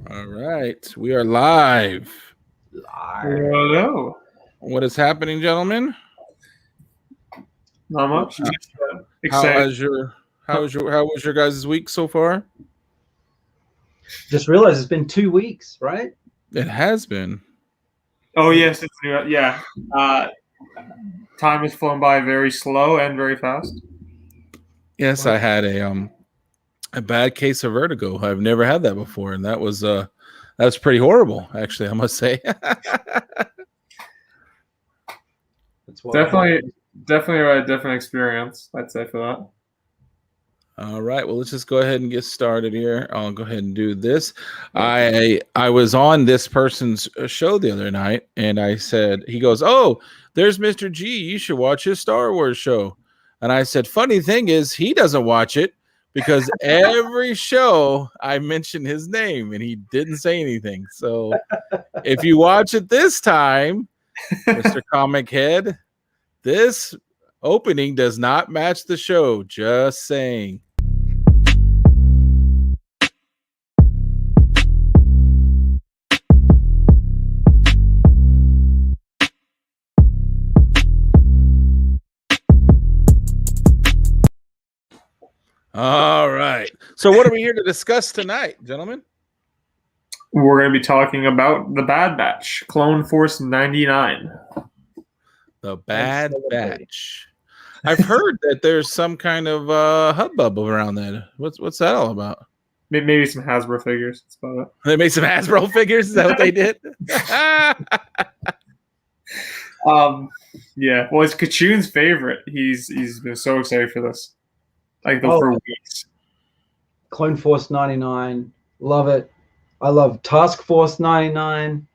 All right, we are live. Hello. What is happening, gentlemen? Not much. Uh, Just How excited. has your how was your guys' week so far? Just realized it's been 2 weeks, right? It has been. Oh yes, it's new. Yeah. Uh, Time has flown by very slow and very fast. Yes, I had a bad case of vertigo. I've never had that before, and that's pretty horrible, actually, I must say. That's what Definitely a different experience. I'd say for that. All right, well, let's just go ahead and get started here. I'll go ahead and do this. I was on this person's show the other night, and I said, he goes, "Oh, there's Mr. G. You should watch his Star Wars show." And I said, "Funny thing is, he doesn't watch it because every show I mention his name, and he didn't say anything. So if you watch it this time, Mr. Comic Head, this opening does not match the show. Just saying." All right. So what are we here to discuss tonight, gentlemen? We're going to be talking about the Bad Batch, Clone Force 99. The Bad Batch. I've heard that there's some kind of hubbub around that. What's that all about? Maybe some Hasbro figures. That's about it. They made some Hasbro figures. Is that what they did? Yeah. Well, it's Kachoon's favorite. He's been so excited for this, for weeks. Clone Force 99, love it. I love Task Force 99.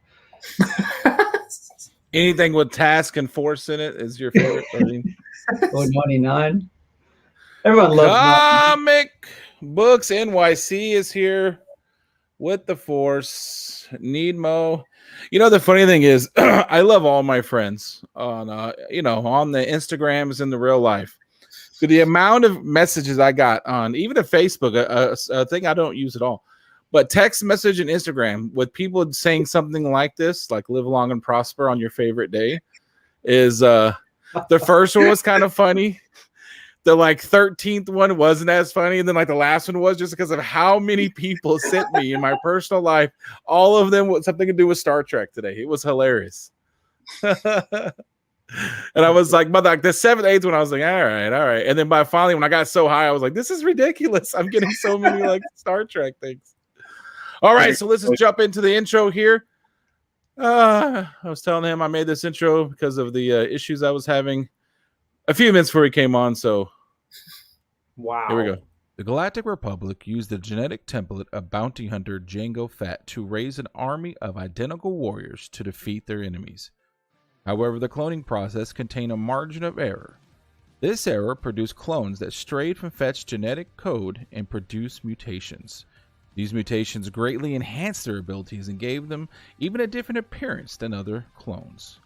Anything with Task and Force in it is your favorite? Or 99. Everyone loves Comic Books NYC is here with the Force. Need Mo. You know, the funny thing is, I love all my friends on on the Instagrams and the real life. The amount of messages I got on even a Facebook, a thing I don't use at all, but text message and Instagram with people saying something like this, like "live long and prosper on your favorite day," is the first one was kind of funny. The 13th one wasn't as funny, and then the last one was, just because of how many people sent me in my personal life. All of them with something to do with Star Trek today. It was hilarious. And I was like, but the 7th, 8th one, I was like, all right. And then finally, when I got so high, I was like, this is ridiculous. I'm getting so many Star Trek things. All right, so let's just jump into the intro here. I was telling him I made this intro because of the issues I was having a few minutes before he came on. So, wow. Here we go. The Galactic Republic used the genetic template of bounty hunter Jango Fett to raise an army of identical warriors to defeat their enemies. However, the cloning process contained a margin of error. This error produced clones that strayed from Fett's genetic code and produced mutations. These mutations greatly enhanced their abilities and gave them even a different appearance than other clones.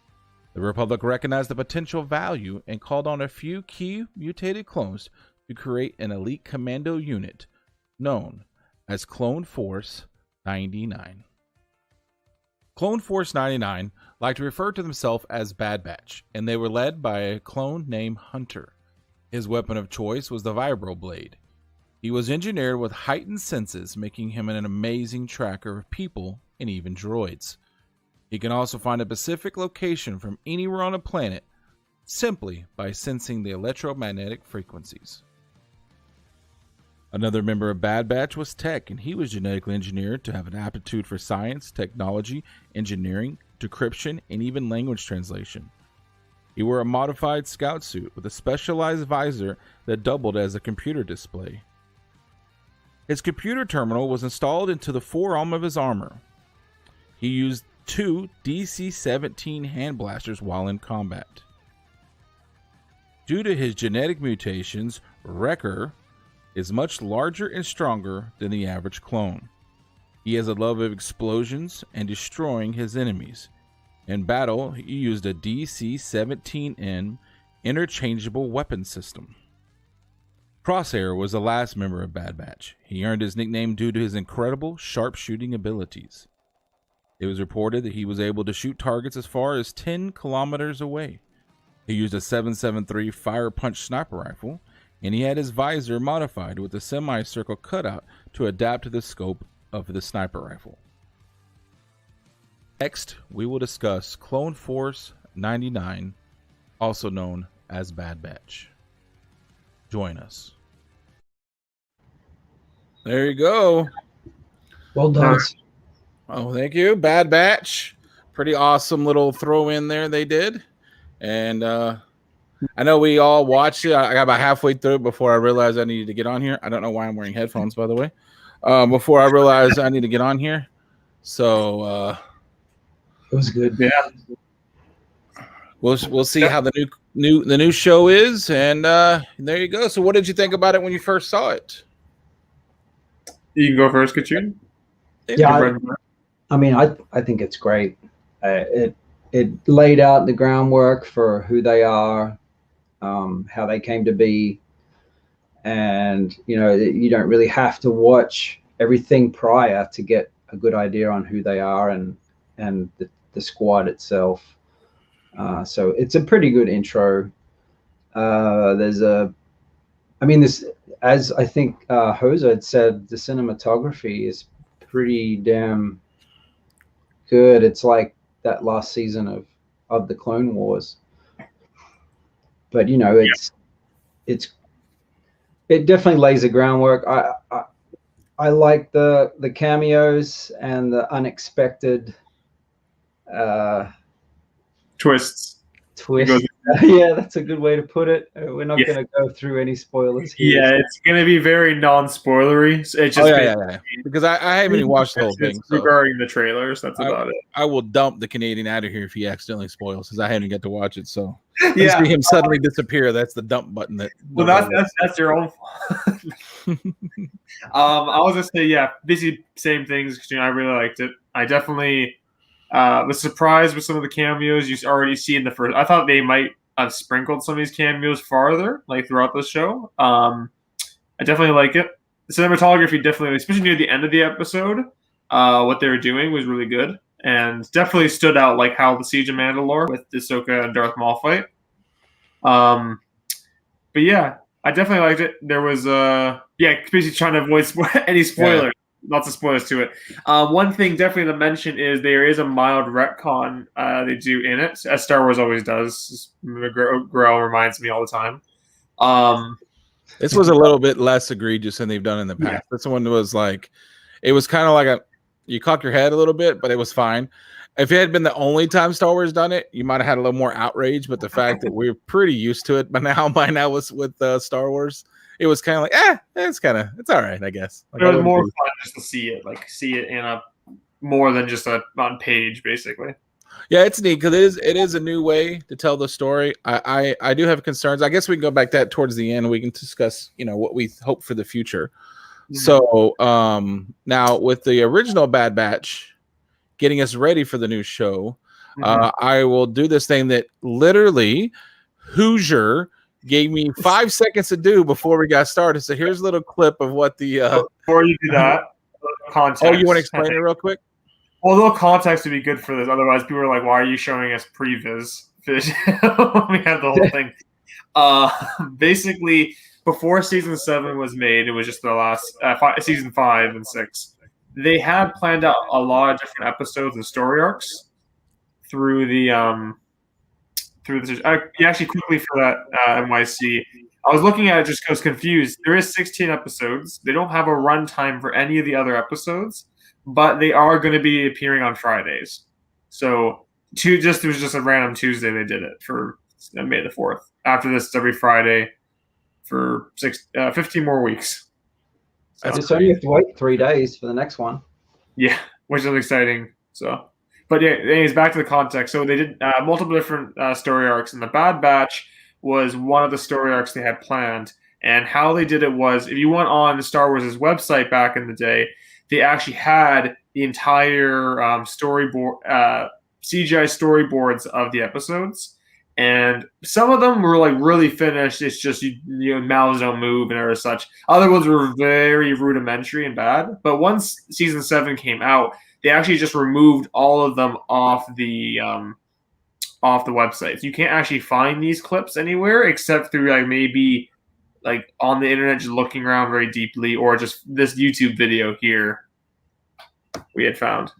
The Republic recognized the potential value and called on a few key mutated clones to create an elite commando unit known as Clone Force 99. Clone Force 99 liked to refer to themselves as Bad Batch, and they were led by a clone named Hunter. His weapon of choice was the Vibro Blade. He was engineered with heightened senses, making him an amazing tracker of people and even droids. He can also find a specific location from anywhere on a planet simply by sensing the electromagnetic frequencies. Another member of Bad Batch was Tech, and he was genetically engineered to have an aptitude for science, technology, engineering, decryption, and even language translation. He wore a modified scout suit with a specialized visor that doubled as a computer display. His computer terminal was installed into the forearm of his armor. He used 2 DC-17 hand blasters while in combat. Due to his genetic mutations, Wrecker is much larger and stronger than the average clone. He has a love of explosions and destroying his enemies. In battle, he used a DC-17N interchangeable weapon system. Crosshair was the last member of Bad Batch. He earned his nickname due to his incredible sharpshooting abilities. It was reported that he was able to shoot targets as far as 10 kilometers away. He used a 7.73 fire punch sniper rifle, and he had his visor modified with a semicircle cutout to adapt to the scope of the sniper rifle. Next, we will discuss Clone Force 99, also known as Bad Batch. Join us. There you go. Well done. Oh, thank you. Bad Batch. Pretty awesome little throw in there they did. And I know we all watched it. I got about halfway through it before I realized I needed to get on here. I don't know why I'm wearing headphones, by the way. Before I realized I need to get on here. So it was good. Yeah. We'll see how the new show is, and there you go. So, what did you think about it when you first saw it? You can go first, Kachun. Yeah, I mean, I think it's great. It laid out the groundwork for who they are, how they came to be, and you don't really have to watch everything prior to get a good idea on who they are and the squad itself. So it's a pretty good intro. This, as I think Hoser had said, the cinematography is pretty damn good. It's like that last season of the Clone Wars. But it definitely lays the groundwork. I like the cameos and the unexpected twists. Yeah, that's a good way to put it. We're not going to go through any spoilers here. Yeah, it's going to be very non-spoilery. So it's just because I haven't even watched the whole thing. Regarding the trailers, that's about it. I will dump the Canadian out of here if he accidentally spoils, because I haven't get to watch it. So yeah, see him suddenly disappear. That's the dump button. Well, that's your own fault. I was gonna say, yeah, basically same things. I really liked it. I definitely was surprised with some of the cameos you already see in the first. I thought they might have sprinkled some of these cameos farther, like throughout the show. I definitely like it. The cinematography definitely, especially near the end of the episode, what they were doing was really good, and definitely stood out, like how the Siege of Mandalore with Ahsoka and Darth Maul fight. But yeah, I definitely liked it. There was basically trying to avoid any spoilers. Yeah. Lots of spoilers to it. One thing definitely to mention is there is a mild retcon they do in it, as Star Wars always does. Growl reminds me all the time. This was a little bit less egregious than they've done in the past. Yeah. This one was like, it was kind of like you cock your head a little bit, but it was fine. If it had been the only time Star Wars done it, you might have had a little more outrage. But the fact that we're pretty used to it by now with Star Wars, it was kind of like, it's all right, I guess. Like, it was more fun just to see it in a more than just on page, basically. Yeah, it's neat because it is a new way to tell the story. I do have concerns. I guess we can go back to that towards the end. We can discuss, what we hope for the future. Mm-hmm. So now with the original Bad Batch getting us ready for the new show, I will do this thing that literally Hoosier gave me 5 seconds to do before we got started. So here's a little clip of what the before you do that, context. Oh, you want to explain it real quick? Well, a little context would be good for this. Otherwise, people are like, "Why are you showing us previs?" We have the whole thing. Basically, before season 7 was made, it was just the last season 5 and 6. They had planned out a lot of different episodes and story arcs through the actually quickly for that NYC. I was looking at it, just I was confused. There is 16 episodes. They don't have a runtime for any of the other episodes, but they are going to be appearing on Fridays. So it was just a random Tuesday they did it for May the 4th. After this, it's every Friday for 15 more weeks. So you have to wait 3 days for the next one. Yeah, which is exciting. So, but yeah, anyways, back to the context. So they did multiple different story arcs, and the Bad Batch was one of the story arcs they had planned. And how they did it was, if you went on Star Wars' website back in the day, they actually had the entire storyboard, CGI storyboards of the episodes, And some of them were like really finished. It's just mouths don't move and such. Other ones were very rudimentary and bad. But once season 7 came out, they actually just removed all of them off the website. So you can't actually find these clips anywhere except through like maybe like on the internet, just looking around very deeply, or just this YouTube video here we had found.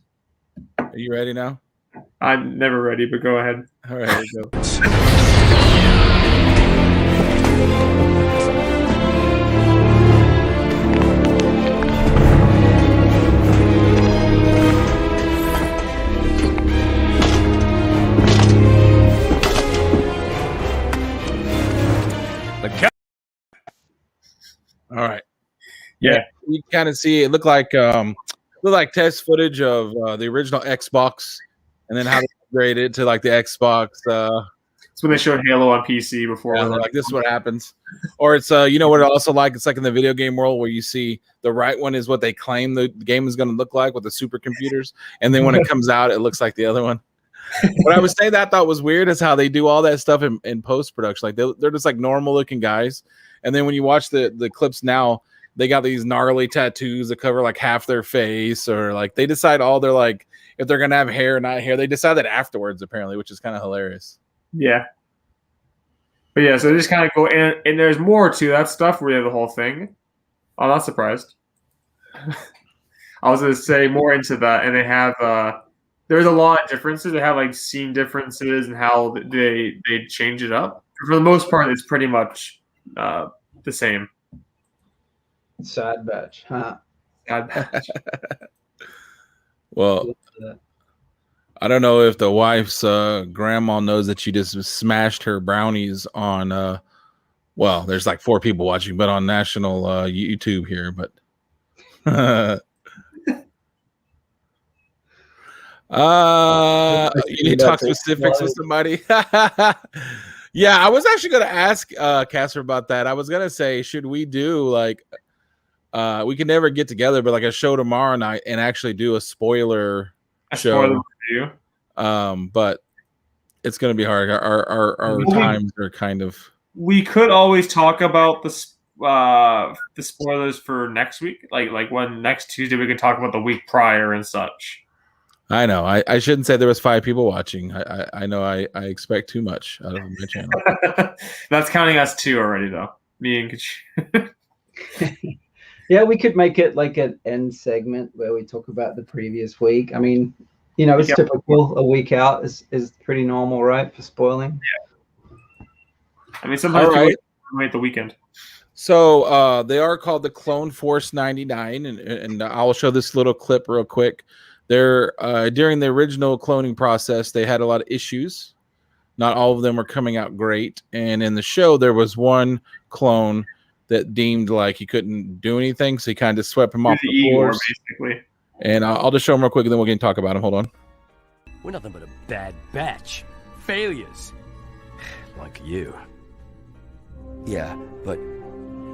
Are you ready now? I'm never ready, but go ahead. All right, here we go. All right. Yeah. You kind of see it looked like test footage of the original Xbox, and then how they upgraded it to like the Xbox. It's when they showed Halo on PC before. Yeah, like this is what happens. Or it's what it also like. It's like in the video game world where you see the right one is what they claim the game is going to look like with the supercomputers, and then when it comes out, it looks like the other one. What I was saying that I thought was weird is how they do all that stuff in post production. Like they're just like normal looking guys, and then when you watch the clips now, they got these gnarly tattoos that cover like half their face, or like they decide all they're like if they're gonna have hair or not hair. They decide that afterwards apparently, which is kind of hilarious. Yeah. But yeah, so they just kind of go in, and there's more to that stuff where you have the whole thing. I'm not surprised. I was going to say more into that, and they have there's a lot of differences. They have like scene differences and how they change it up. For the most part, it's pretty much the same. Sad batch, huh? Sad batch. Well, I don't know if the wife's grandma knows that she just smashed her brownies on well, there's like 4 people watching, but on national YouTube here, but you need to talk specifics with somebody. Yeah, I was actually going to ask Casper about that. I was going to say, should we do like we can never get together, but like a show tomorrow night and actually do a spoiler show. Review. But it's going to be hard. Our times are kind of. We could always talk about the spoilers for next week, like when next Tuesday we can talk about the week prior and such. I know. I shouldn't say there was 5 people watching. I know. I expect too much out of my channel. That's counting us 2 already, though. Me and Yeah, we could make it like an end segment where we talk about the previous week. I mean, it's typical. A week out is pretty normal, right, for spoiling? Yeah. I mean, sometimes we wait the weekend. So they are called the Clone Force 99, and I'll show this little clip real quick. They're during the original cloning process, they had a lot of issues. Not all of them were coming out great, and in the show, there was one clone that deemed like he couldn't do anything, so he kind of swept him off the floor, basically. And I'll just show him real quick, and then we can talk about him. Hold on. We're nothing but a bad batch. Failures. Like you. Yeah, but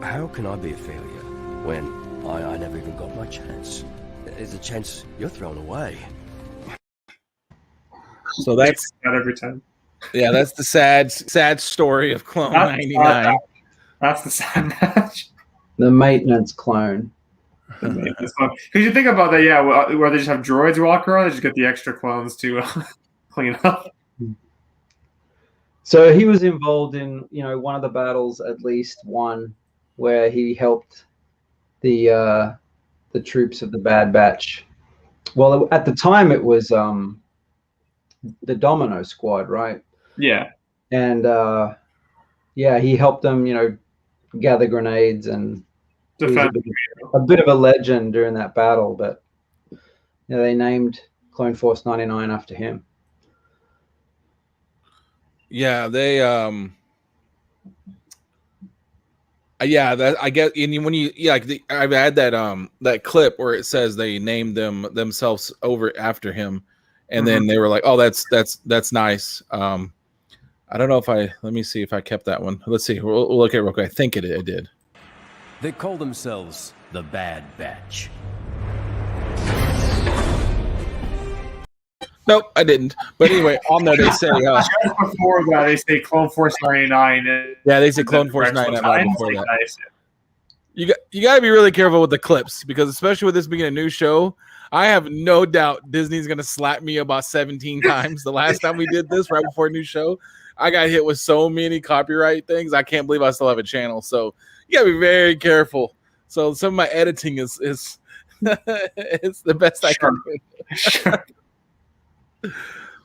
how can I be a failure when I never even got my chance? There's a chance you're thrown away. So that's not every time. Yeah, that's the sad story of Clone 99. That's the sad match. The maintenance clone. Because you think about that, yeah, where they just have droids walk around, they just get the extra clones to clean up. So he was involved in, one of the battles, at least one, where he helped the troops of the Bad Batch. Well, at the time it was the Domino Squad, right? Yeah. And he helped them, gather grenades, and a bit of a legend during that battle. But they named Clone Force 99 after him. Yeah, they I guess. And when you I've had that clip where it says they named themselves over after him, and then they were like, "Oh, that's nice." I don't know if let me see if I kept that one. Let's see. We'll look at it real quick. I think it did. They call themselves the Bad Batch. Nope, I didn't. But anyway, on there they say Just before that, they say Clone Force 99. yeah, they say Clone Force 99 right before that. You got to be really careful with the clips because especially with this being a new show, I have no doubt Disney's going to slap me about 17 times. The last time we did this right before a new show, I got hit with so many copyright things. I can't believe I still have a channel. So you got to be very careful. So some of my editing is it's the best I can do.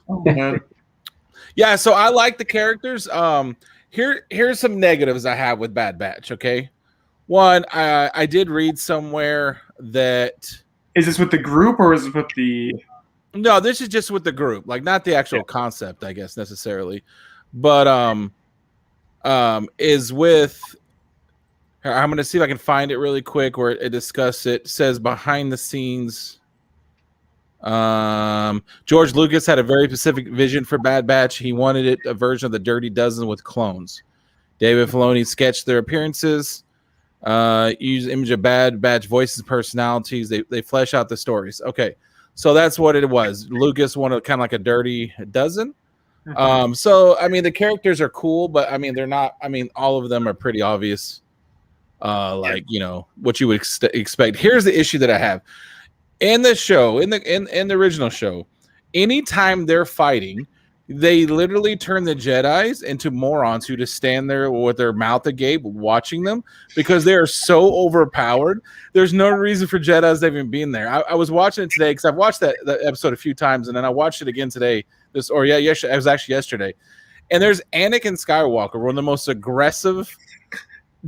Oh, man. Yeah, so I like the characters. Here's some negatives I have with Bad Batch, okay? One, I did read somewhere that Is this with the group or is it with the? no, this is just with the group, like not the actual concept, I guess necessarily, but is with. I'm gonna see if I can find it really quick where it discusses it. It says behind the scenes. George Lucas had a very specific vision for Bad Batch. He wanted it a version of the Dirty Dozen with clones. David Filoni sketched their appearances. Use image of Bad Batch voices, personalities. They flesh out the stories. Okay, so that's what it was. Lucas wanted kind of like a Dirty Dozen. So I mean the characters are cool, but I mean they're not. I mean all of them are pretty obvious. Like you know what you would expect. Here's the issue that I have in the show, in the original show. Anytime they're fighting, they literally turn the Jedis into morons who just stand there with their mouth agape watching them because they are so overpowered. There's no reason for Jedis to even be in there. I was watching it today because I've watched that episode a few times, and then I watched it again today. It was actually yesterday. And there's Anakin Skywalker, one of the most aggressive,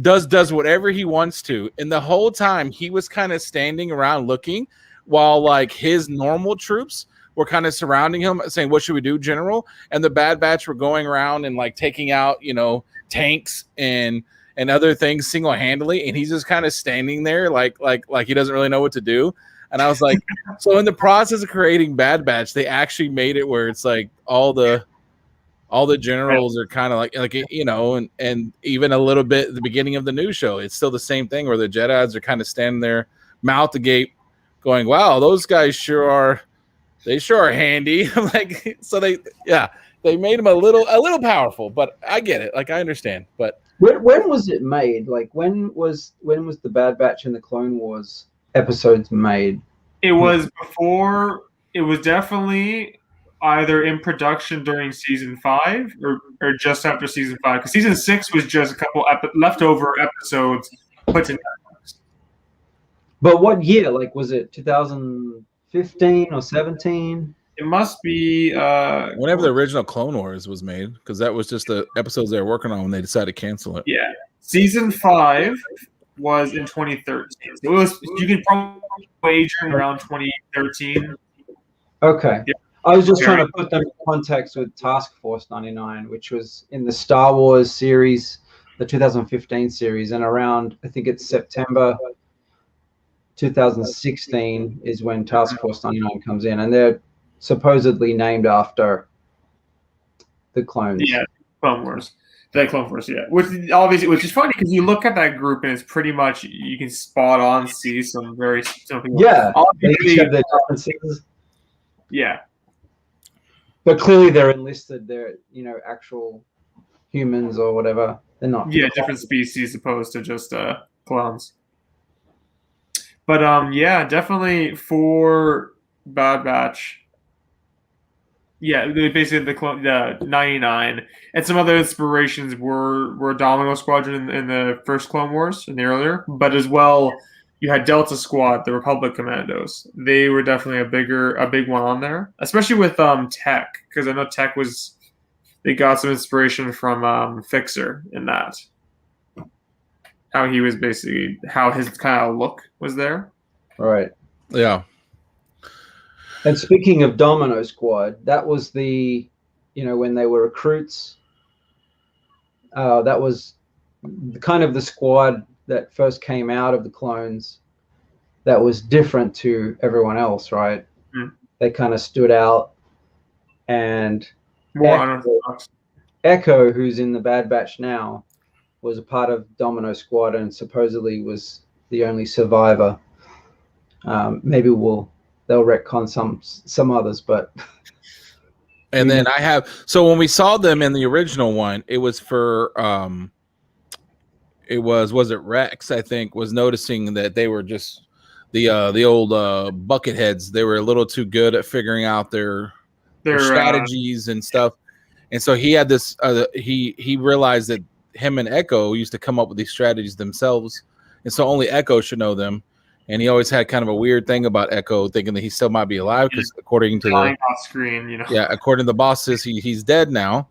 does whatever he wants to. And the whole time he was kind of standing around looking while like his normal troops were kind of surrounding him saying, what should we do, General? And the Bad Batch were going around and like taking out, you know, tanks and other things single-handedly. And he's just kind of standing there like he doesn't really know what to do. And I was like, so in the process of creating Bad Batch, they actually made it where it's like all the generals are kind of like you know, and even a little bit at the beginning of the new show, it's still the same thing where the Jedis are kind of standing there, mouth agape, going, "Wow, those guys sure are handy." Like, so they made him a little powerful, but I get it, like I understand. But when was it made? Like when was the Bad Batch and the Clone Wars episodes made? It was before. It was definitely either in production during season 5 or just after season 5, because season 6 was just a couple leftover episodes put together. But what year? Like, was it 2015 or 17? It must be whenever the original Clone Wars was made, because that was just the episodes they were working on when they decided to cancel it. Yeah, season 5 was in 2013. So it was, you can probably wager around 2013. Okay. Yeah. I was just trying to put them in context with Task Force 99, which was in the Star Wars series, the 2015 series, and around, I think it's September 2016 is when Task Force 99 comes in, and they're supposedly named after the clones. Yeah, Clone Wars. The Clone Wars, yeah. Which is funny because you look at that group and it's pretty much, you can spot on see some very something. Yeah, they each have their differences. Yeah. But clearly they're enlisted. They're, you know, actual humans or whatever. They're not. Yeah, different species opposed to just clones. But yeah, definitely for Bad Batch. Yeah, basically the 99 and some other inspirations were Domino Squadron in the first Clone Wars in the earlier, but as well you had Delta Squad, the Republic Commandos. They were definitely a big one on there, especially with Tech, because I know Tech they got some inspiration from Fixer in that. How he was basically, how his kind of look was there. All right. Yeah. And speaking of Domino Squad, that was the, you know, when they were recruits, that was kind of the squad that first came out of the clones that was different to everyone else, right? Mm. They kind of stood out. And More Echo, who's in the Bad Batch now, was a part of Domino Squad and supposedly was the only survivor. Maybe they'll retcon some others, but And then I have, so when we saw them in the original one, it was for was it Rex, I think, was noticing that they were just the old bucket heads. They were a little too good at figuring out their strategies and stuff. And so he had this he realized that him and Echo used to come up with these strategies themselves, and so only Echo should know them. And he always had kind of a weird thing about Echo, thinking that he still might be alive because according to off screen, according to the bosses, he's dead now,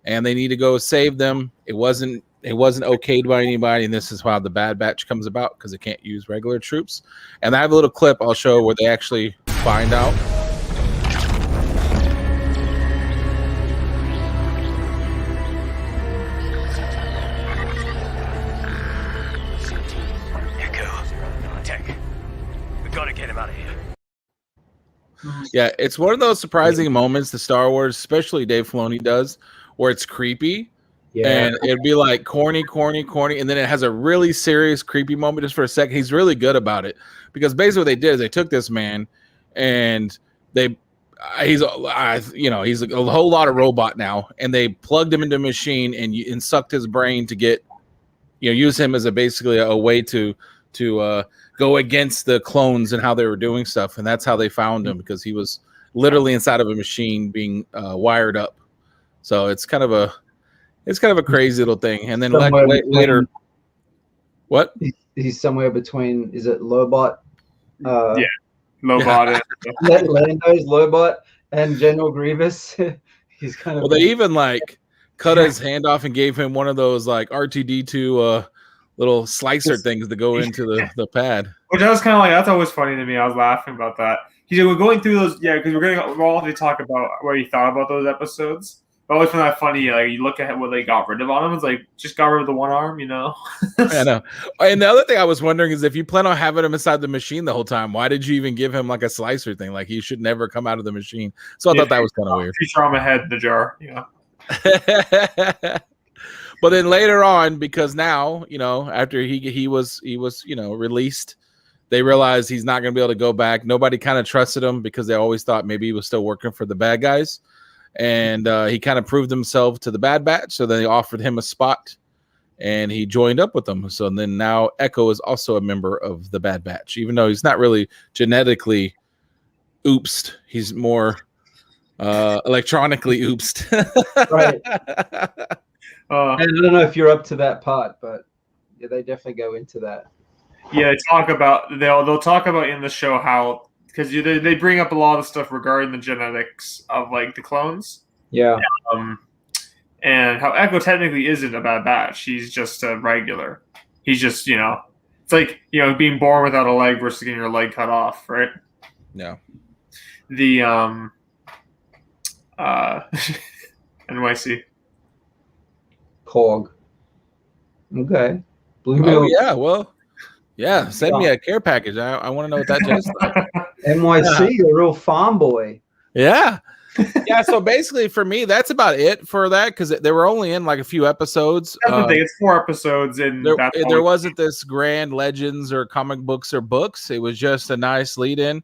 and they need to go save them. It wasn't okayed by anybody, and this is how the Bad Batch comes about, because it can't use regular troops. And I have a little clip I'll show where they actually find out. Yeah, it's one of those surprising moments the Star Wars, especially Dave Filoni, does, where it's creepy. Yeah. And it'd be like corny, and then it has a really serious, creepy moment just for a second. He's really good about it, because basically what they did is they took this man and he's a whole lot of robot now, and they plugged him into a machine and sucked his brain to get, use him as basically a way to go against the clones and how they were doing stuff. And that's how they found him, because he was literally inside of a machine being wired up. So it's kind of a crazy little thing. And then later, what? He's somewhere between, is it Lobot? Lobot. Lando's Lobot and General Grievous. He's kind of. Well, they even cut his hand off and gave him one of those R2D2 little slicer things to go into the pad. Which I was kind of that's always funny to me. I was laughing about that. We're going through those, because we're all to talk about what you thought about those episodes. I always find that funny. You look at what they got rid of on him. It's just got rid of the one arm, I know. And the other thing I was wondering is, if you plan on having him inside the machine the whole time, why did you even give him a slicer thing? He should never come out of the machine. So I thought that was kind of weird. Feature on my head in the jar. But then later on, because now, after he was released, they realized he's not going to be able to go back. Nobody kind of trusted him, because they always thought maybe he was still working for the bad guys. And he kind of proved himself to the Bad Batch. So then they offered him a spot, and he joined up with them. So then now Echo is also a member of the Bad Batch, even though he's not really genetically oopsed. He's more electronically oopsed. Right. I don't know if you're up to that part, but yeah, they definitely go into that. Yeah, they'll talk about in the show how, because they bring up a lot of stuff regarding the genetics of the clones. Yeah. And how Echo technically isn't a Bad Batch. He's just a regular. He's just, it's being born without a leg versus getting your leg cut off, right? Yeah. The NYC. Korg. Okay. Blue Milk. Yeah, well. Yeah, send me a care package. I want to know what that tastes like. NYC, a real farm boy. Yeah. Yeah, so basically for me, that's about it for that, because they were only in a few episodes. That's the thing. It's 4 episodes. And there wasn't this grand legends or comic books or books. It was just a nice lead-in.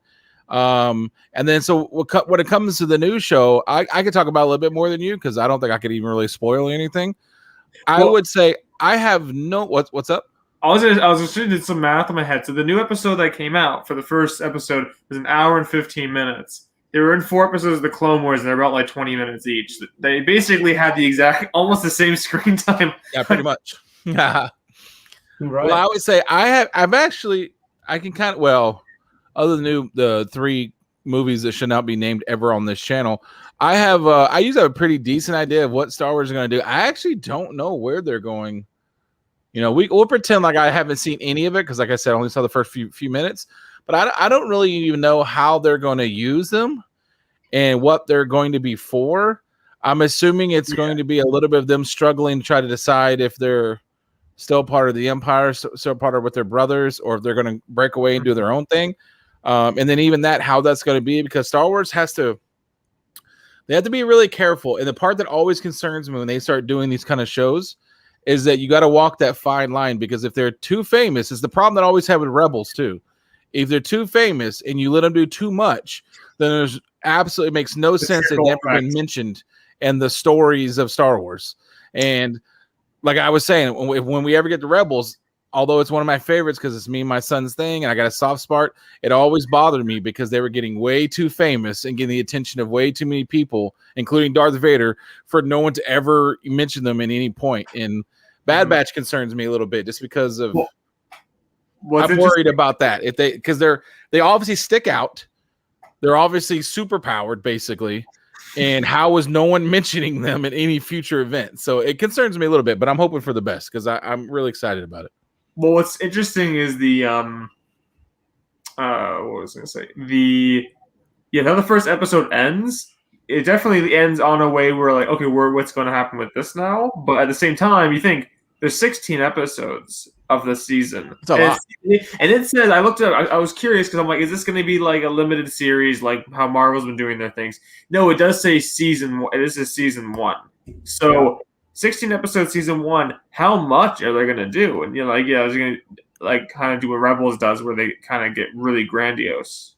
And then so when it comes to the new show, I could talk about a little bit more than you, because I don't think I could even really spoil anything. I would say I have no... What's up? I was just doing some math in my head. So the new episode that came out for the first episode was an hour and 15 minutes. They were in 4 episodes of the Clone Wars, and they're about 20 minutes each. They basically had almost the same screen time. Yeah, pretty much. Right. Well, I would say I can kind of, other than the 3 movies that should not be named ever on this channel, I usually have a pretty decent idea of what Star Wars is going to do. I actually don't know where they're going. We'll pretend like I haven't seen any of it, because, like I said, I only saw the first few minutes. But I don't really even know how they're going to use them and what they're going to be for. I'm assuming it's going to be a little bit of them struggling to try to decide if they're still part of the Empire, still part of with their brothers, or if they're going to break away and do their own thing. And then even how that's going to be, because Star Wars they have to be really careful. And the part that always concerns me when they start doing these kind of shows is that you got to walk that fine line, because if they're too famous, it's the problem that I always have with Rebels too. If they're too famous and you let them do too much, then there's absolutely makes no sense. They've never been mentioned in the stories of Star Wars. And like I was saying, when we ever get to Rebels, although it's one of my favorites because it's me and my son's thing, and I got a soft spot, it always bothered me because they were getting way too famous and getting the attention of way too many people, including Darth Vader, for no one to ever mention them at any point. And Bad Batch concerns me a little bit just because of I'm worried about that. If because they obviously stick out, they're obviously super powered, basically. And how is no one mentioning them in any future event? So it concerns me a little bit, but I'm hoping for the best because I'm really excited about it. Well, what's interesting is the what was I gonna say? How the first episode ends, it definitely ends on a way where like, okay, what's going to happen with this now? But at the same time, you think there's 16 episodes of the season. It's a lot. And it says, I looked at, I was curious because I'm like, is this going to be like a limited series, like how Marvel's been doing their things? No, it does say season one. This is season 1. So 16 episodes, season 1. How much are they going to do? And like, I was going to like kind of do what Rebels does, where they kind of get really grandiose.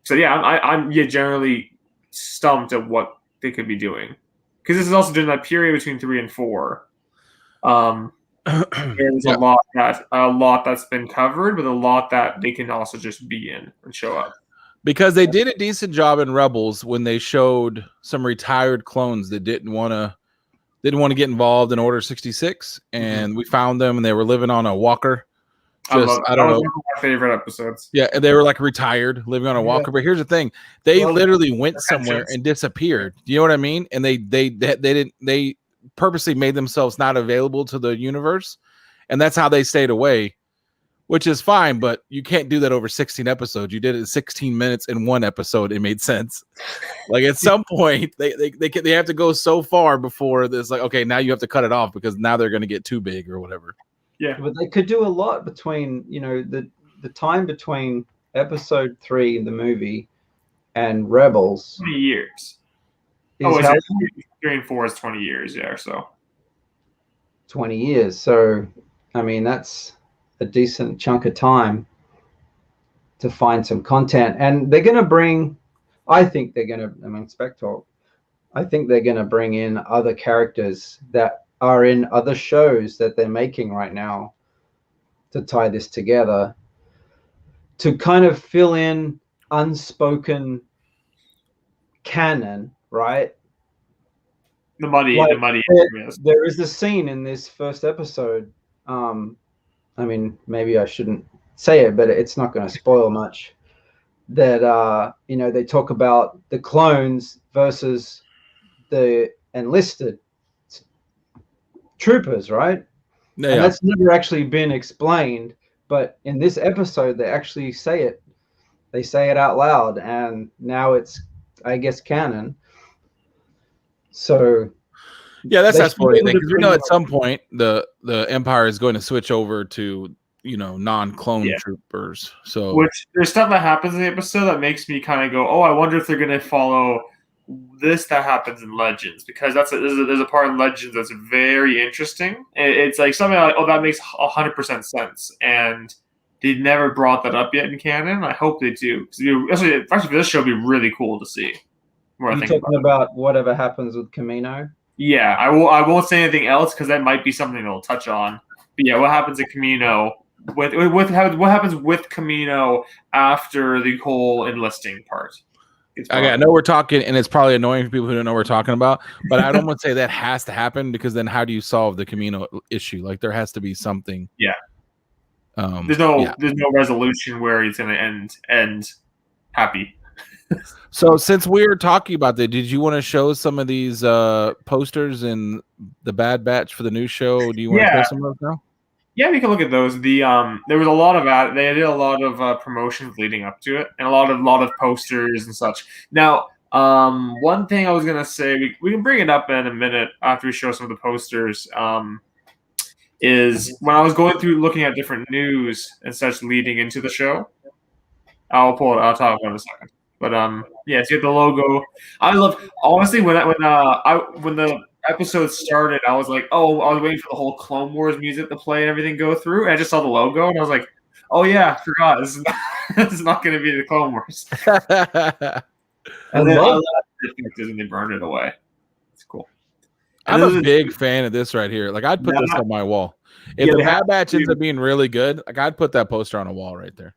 So I'm generally stumped at what they could be doing, because this is also during that period between 3 and 4. There's a lot that's been covered, but a lot that they can also just be in and show up. Because they did a decent job in Rebels when they showed some retired clones that didn't want to get involved in Order 66, and we found them, and they were living on a walker. I don't know. That was one of my favorite episodes. Yeah, and they were like retired, living on a walker. But here's the thing: they literally went somewhere and disappeared. Do you know what I mean? And they purposely made themselves not available to the universe, and that's how they stayed away, which is fine. But you can't do that over 16 episodes. You did it in 16 minutes in one episode. It made sense. Like at some point, they have to go so far before this. Like, okay, now you have to cut it off because now they're going to get too big or whatever. Yeah, but they could do a lot between, the time between episode 3, the movie, and Rebels. 20 years. Oh, 3 and 4 is 20 years, yeah, or so. 20 years. So, I mean, that's a decent chunk of time to find some content. And they're going to bring, Spectre, I think they're going to bring in other characters that are in other shows that they're making right now to tie this together, to kind of fill in unspoken canon, right? The muddy. There is a scene in this first episode. Maybe I shouldn't say it, but it's not going to spoil much. That they talk about the clones versus the enlisted troopers, right? Yeah. And that's never actually been explained, but in this episode they actually say it. They say it out loud, and now it's, I guess, canon. So yeah, that's not spoiling anything, because we know at some point the Empire is going to switch over to non-clone troopers. So which there's stuff that happens in the episode that makes me kind of go, oh, I wonder if they're going to follow this that happens in Legends, because there's a part in Legends that's very interesting. It's like something like, oh, that makes 100% sense, and they never brought that up yet in canon. I hope they do. Actually, for this show, would be really cool to see. You're talking about whatever happens with Camino? Yeah, I won't say anything else because that might be something they'll touch on. But yeah, what happens at Camino? What happens with Camino after the whole enlisting part? I know we're talking, and it's probably annoying for people who don't know what we're talking about, but I don't want to say that has to happen, because then how do you solve the Camino issue? Like, there has to be something. Yeah. There's no resolution where it's going to end happy. So since we're talking about that, did you want to show some of these posters in the Bad Batch for the new show? Do you want to show some of those now? Yeah, we can look at those. There was a lot of they did a lot of promotions leading up to it, and a lot of posters and such. Now, one thing I was gonna say, we can bring it up in a minute after we show some of the posters. Is when I was going through looking at different news and such leading into the show. I'll pull it. I'll talk about it in a second. But so you have the logo. I love, honestly, when the episode started, I was like, I was waiting for the whole Clone Wars music to play and everything go through, and I just saw the logo and I was like, oh yeah, I forgot. This is not going to be the Clone Wars. And then I love love the pictures and they burned it away. It's cool. I'm a big fan of this right here. Like, I'd put this on my wall. If the Bad Batch ends up being really good, like, I'd put that poster on a wall right there.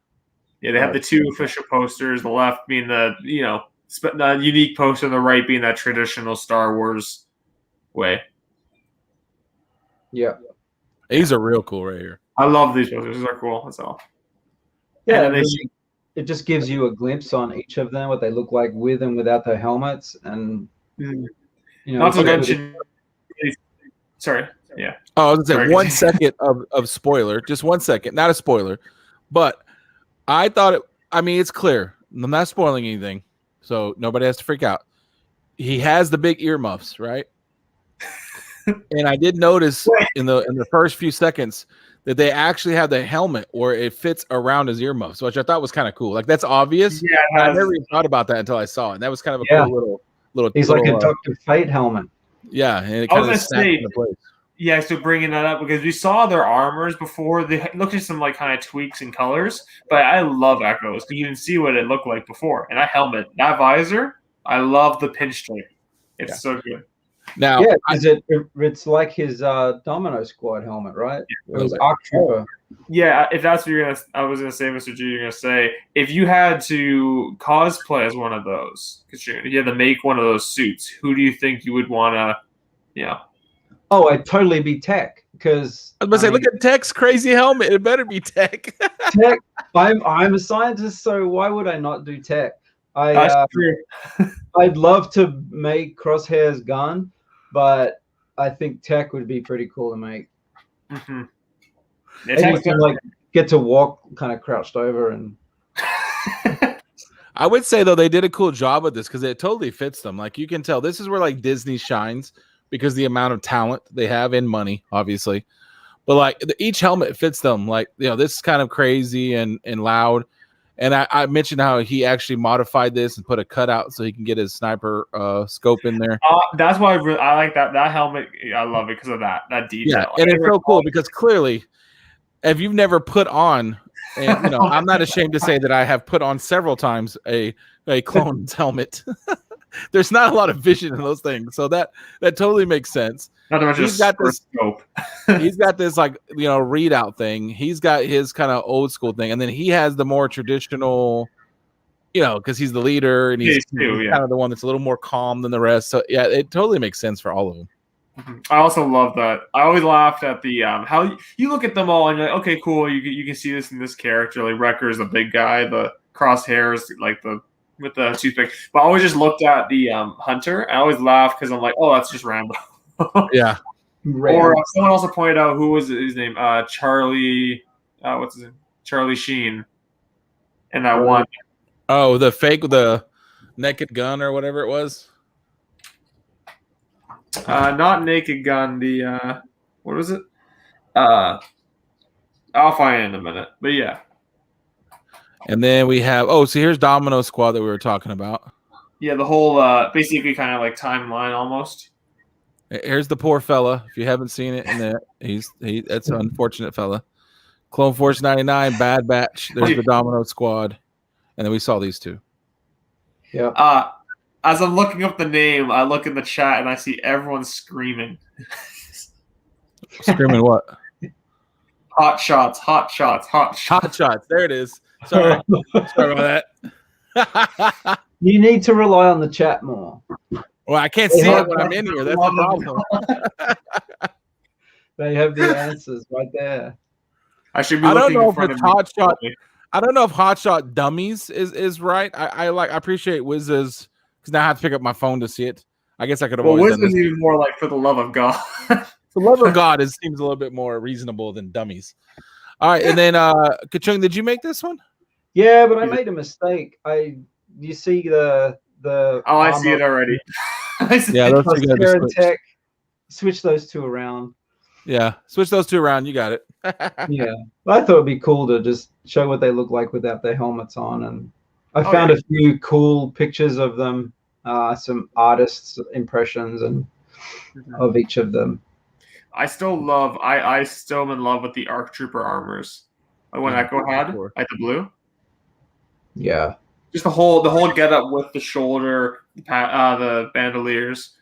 Yeah, they have the two official posters. The left being the the unique poster, and the right being that traditional Star Wars way. Yeah, these are real cool right here. I love these posters. These are cool. That's all. Yeah, it just gives you a glimpse on each of them, what they look like with and without their helmets, and not to mention. Sorry. Yeah. Oh, I was gonna say 1 second of spoiler, just 1 second, not a spoiler, but I thought it's clear. I'm not spoiling anything, so nobody has to freak out. He has the big earmuffs, right? And I did notice in the first few seconds that they actually have the helmet where it fits around his earmuffs, which I thought was kind of cool. Like, that's obvious. Yeah, I never even thought about that until I saw it. And that was kind of a cool little. He's like a Dr. Fate helmet. Yeah, and it kind of snapped into place. Yeah, so bringing that up because we saw their armors before. They looked at some like kind of tweaks and colors, but I love Echoes because you can see what it looked like before. And that helmet, that visor, I love the pinstripe. It's so good. Now, yeah, it's like his Domino Squad helmet, right? It was Arc Trooper. Yeah, if that's what I was gonna say, Mr. G, you're gonna say if you had to cosplay as one of those, because you had to make one of those suits, who do you think you would want to, Oh, I'd totally be Tech because I was gonna say, look at Tech's crazy helmet. It better be Tech. Tech. I'm a scientist, so why would I not do Tech? I'd love to make Crosshair's gun, but I think Tech would be pretty cool to make. Mm-hmm. And you can like get to walk kind of crouched over and. I would say though they did a cool job with this because it totally fits them. Like you can tell this is where like Disney shines because the amount of talent they have and money, obviously. But like each helmet fits them. Like this is kind of crazy and loud. And I mentioned how he actually modified this and put a cutout so he can get his sniper scope in there. That's why I like that helmet. I love it because of that detail. Yeah, and it's so cool because clearly, if you've never put on, and I'm not ashamed to say that I have put on several times a clone's helmet. There's not a lot of vision in those things, so that totally makes sense. Not to mention he's got this scope. He's got this readout thing. He's got his kind of old school thing, and then he has the more traditional, because he's the leader and he's kind of the one that's a little more calm than the rest. So yeah, it totally makes sense for all of them. I also love that. I always laughed at the how you look at them all and you're like, okay, cool. You can see this in this character. Like Wrecker's the big guy, the crosshairs, like with the toothpick. But I always just looked at the Hunter. I always laughed because I'm like, oh, that's just Rambo. Yeah. Or someone also pointed out who was his name? Charlie. What's his name? Charlie Sheen. And that one. Oh, the fake with the Naked Gun or whatever it was. Not Naked Gun. The what was it? I'll find it in a minute. But yeah. And then we have so here's Domino Squad that we were talking about. Yeah, the whole basically kind of like timeline almost. Here's the poor fella. If you haven't seen it, that's an unfortunate fella. Clone Force 99, Bad Batch. There's the Domino Squad, and then we saw these two. Yeah. As I'm looking up the name, I look in the chat and I see everyone screaming. Screaming what? Hot shots, hot shots, hot shots. Hot shots. There it is. Sorry about that. You need to rely on the chat more. Well, I can't see it when I'm in here. That's the problem. They have the answers right there. I should be. I don't know if it's Hot Shot. I don't know if Hot Shot Dummies is right. I appreciate Wiz's because now I have to pick up my phone to see it. I guess I could have. Well, Wiz is even more like for the love of God. For the love of God seems a little bit more reasonable than Dummies. All right, and then Kachung, did you make this one? Yeah, but I made a mistake. You see the I see it already. Yeah, those two and Tech. Switch those two around. Yeah, switch those two around. You got it. Yeah, I thought it'd be cool to just show what they look like without their helmets on, and I found a few cool pictures of them, some artists' impressions and of each of them. I still am in love with the ARC Trooper armors. Like when Echo had, like the blue. Yeah. Just the whole get up with the shoulder, the bandoliers.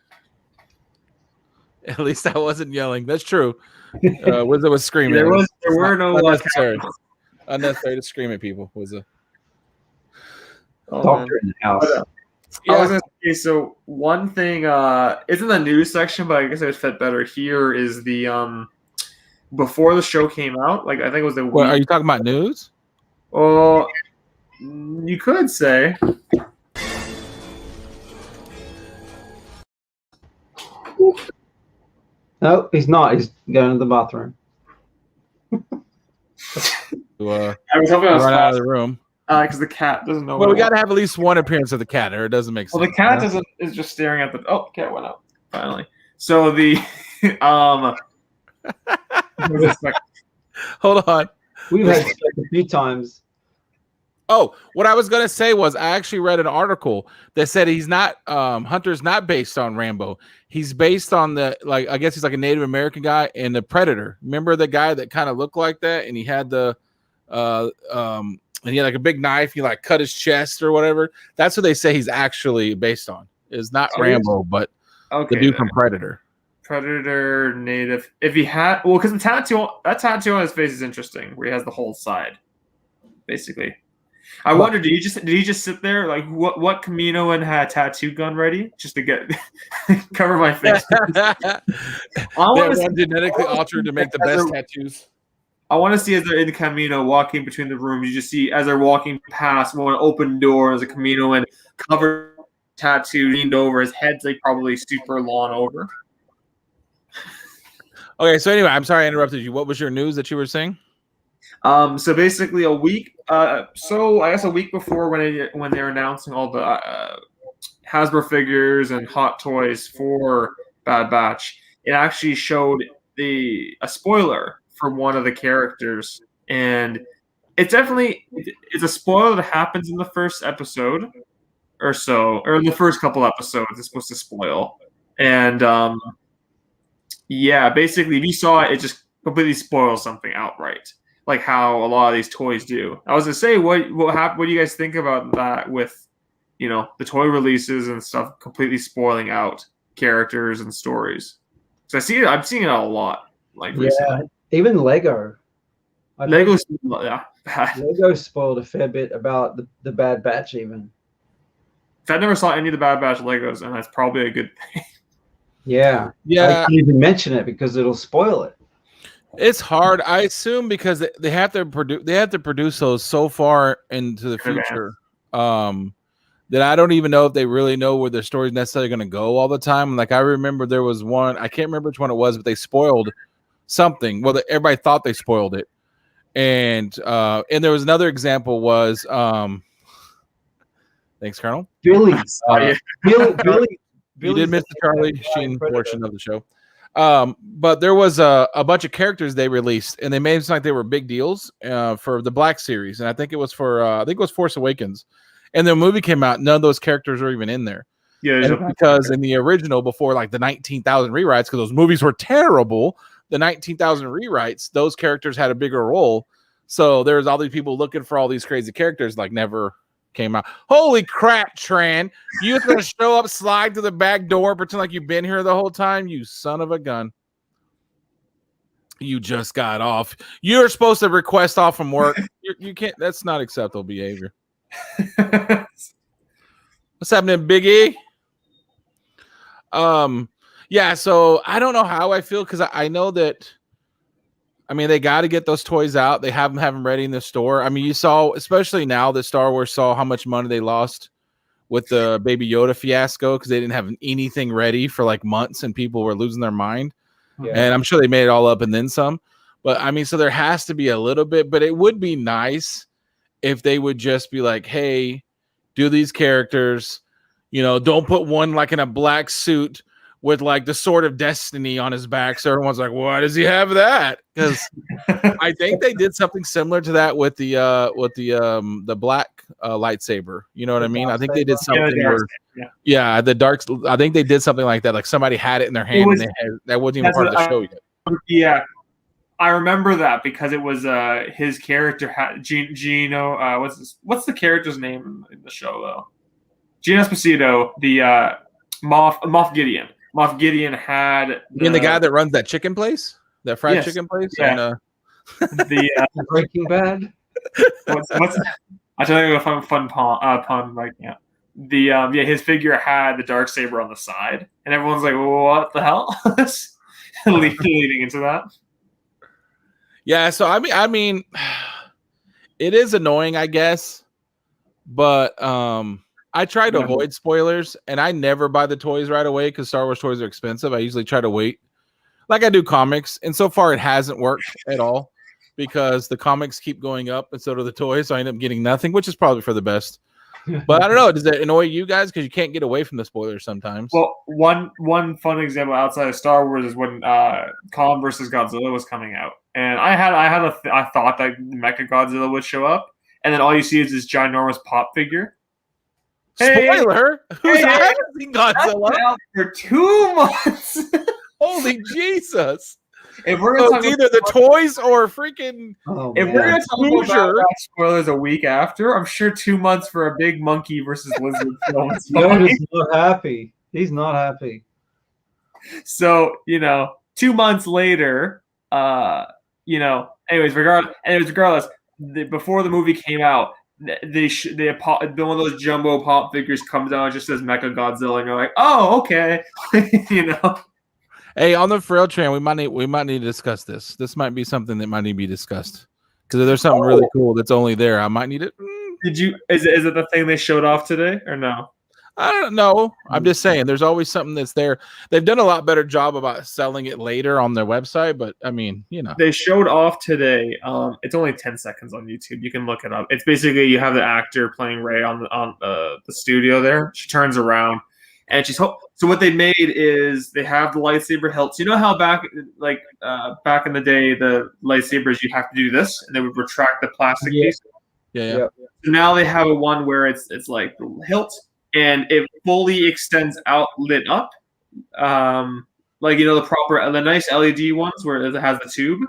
At least I wasn't yelling. That's true. Wizard was screaming. There were no unnecessary to scream at people. Was a doctor in the house. I was gonna say, so one thing isn't the news section, but I guess it would fit better here. Is the before the show came out? Like I think it was the. What, are you talking about news? Oh, you could say. No, he's not. He's going to the bathroom. I was hoping I was run out of the room because the cat doesn't know. Well, we got to have at least one appearance of the cat, or it doesn't make sense. Well, the cat is just staring at the. Oh, the cat went out finally. So the hold on. We've had sex a few times. Oh, what I was gonna say was I actually read an article that said he's not Hunter's not based on Rambo. He's based on I guess he's like a Native American guy and the Predator. Remember the guy that kind of looked like that, and he had and he had like a big knife. He like cut his chest or whatever. That's what they say he's actually based on. Is not Rambo, but the dude from Predator. Predator, Native. If he had, well, because that tattoo on his face is interesting, where he has the whole side, basically. I wonder, did he just sit there like what Kaminoan had a tattoo gun ready just to get cover my face? One genetically altered to make the best tattoos. I want to see as they're in the Camino walking between the rooms. You just see as they're walking past one open door as a Kaminoan covered tattoo leaned over. His head's like probably super long over. Okay, so anyway, I'm sorry I interrupted you. What was your news that you were saying? So basically a week. So I guess a week before when they're announcing all the Hasbro figures and Hot Toys for Bad Batch, it actually showed a spoiler for one of the characters, and it's a spoiler that happens in the first episode or so, or in the first couple episodes. It's supposed to spoil, and yeah, basically if you saw it, it just completely spoils something outright. Like how a lot of these toys do. I was gonna say, what do you guys think about that with, the toy releases and stuff completely spoiling out characters and stories? Because I'm seeing it a lot. Like recently. Even Lego. Lego spoiled a fair bit about the Bad Batch. Even I never saw any of the Bad Batch Legos, and that's probably a good thing. Yeah. I can't even mention it because it'll spoil it. It's hard, I assume, because they have to produce those so far into the future that I don't even know if they really know where their story's necessarily going to go all the time. Like I remember there was one, I can't remember which one it was, but they spoiled something. Well, everybody thought they spoiled it, and there was another example was thanks, Colonel. Billy. Billy. You did miss the Charlie Sheen portion of the show. But there was a bunch of characters they released, and they made it sound like they were big deals for the Black series, and I think it was Force Awakens. And the movie came out, none of those characters were even in there. Yeah, because in the original, before like the 19,000 rewrites, because those movies were terrible, the 19,000 rewrites, those characters had a bigger role. So there was all these people looking for all these crazy characters, like never came out. Holy crap, Tran! You gonna show up, slide to the back door, pretend like you've been here the whole time? You son of a gun! You just got off. You're supposed to request off from work. You can't. That's not acceptable behavior. What's happening, Big E? Yeah. So I don't know how I feel because I know that. I mean, they got to get those toys out. They have them ready in the store. I mean, you saw, especially now that Star Wars saw how much money they lost with the Baby Yoda fiasco because they didn't have anything ready for like months and people were losing their mind. Yeah. And I'm sure they made it all up and then some. But I mean, so there has to be a little bit, but it would be nice if they would just be like, hey, do these characters, don't put one like in a black suit with like the sword of destiny on his back. So everyone's like, why does he have that? Because I think they did something similar to that with the black lightsaber. You know what I mean? I think they did something the dark. I think they did something like that. Like somebody had it in their hand that wasn't even part of the show yet. Yeah. I remember that because it was his character had Gino. What's the character's name in the show though? Gino Esposito, the Moff Gideon. Moff Gideon had the guy that runs that chicken place, that fried chicken place. Yeah. And, the Breaking Bad. what's I tell you a fun pun like yeah. His figure had the Darksaber on the side, and everyone's like, "What the hell?" leading into that. Yeah, so I mean, it is annoying, I guess, but I try to avoid spoilers, and I never buy the toys right away because Star Wars toys are expensive. I usually try to wait, like I do comics, and so far it hasn't worked at all because the comics keep going up, and so do the toys. So I end up getting nothing, which is probably for the best. But I don't know. Does that annoy you guys because you can't get away from the spoilers sometimes? Well, one fun example outside of Star Wars is when Kong versus Godzilla was coming out, and I thought that Mecha Godzilla would show up, and then all you see is this ginormous pop figure. Spoiler! I haven't seen Godzilla out for 2 months. Holy Jesus! If we're so it's either the toys or freaking. If we're gonna talk about spoilers a week after, I'm sure 2 months for a big monkey versus lizard film. Yoda's not happy. He's not happy. So 2 months later, anyways, regardless, before the movie came out, one of those jumbo pop figures comes out and just says Mecha Godzilla, and you're like, oh, okay, Hey, on the Frail Train, we might need to discuss this. This might be something that might need to be discussed because if there's something really cool that's only there, I might need it. Did you? Is it the thing they showed off today or no? I don't know. I'm just saying, there's always something that's there. They've done a lot better job about selling it later on their website, but I mean, they showed off today. It's only 10 seconds on YouTube. You can look it up. It's basically you have the actor playing Rey on the studio there. She turns around. And so what they made is they have the lightsaber hilts. You know how back in the day, the lightsabers, you have to do this, and they would retract the plastic piece. Yeah. So now they have a one where it's like the hilt, and it fully extends out, lit up, the nice LED ones where it has the tube.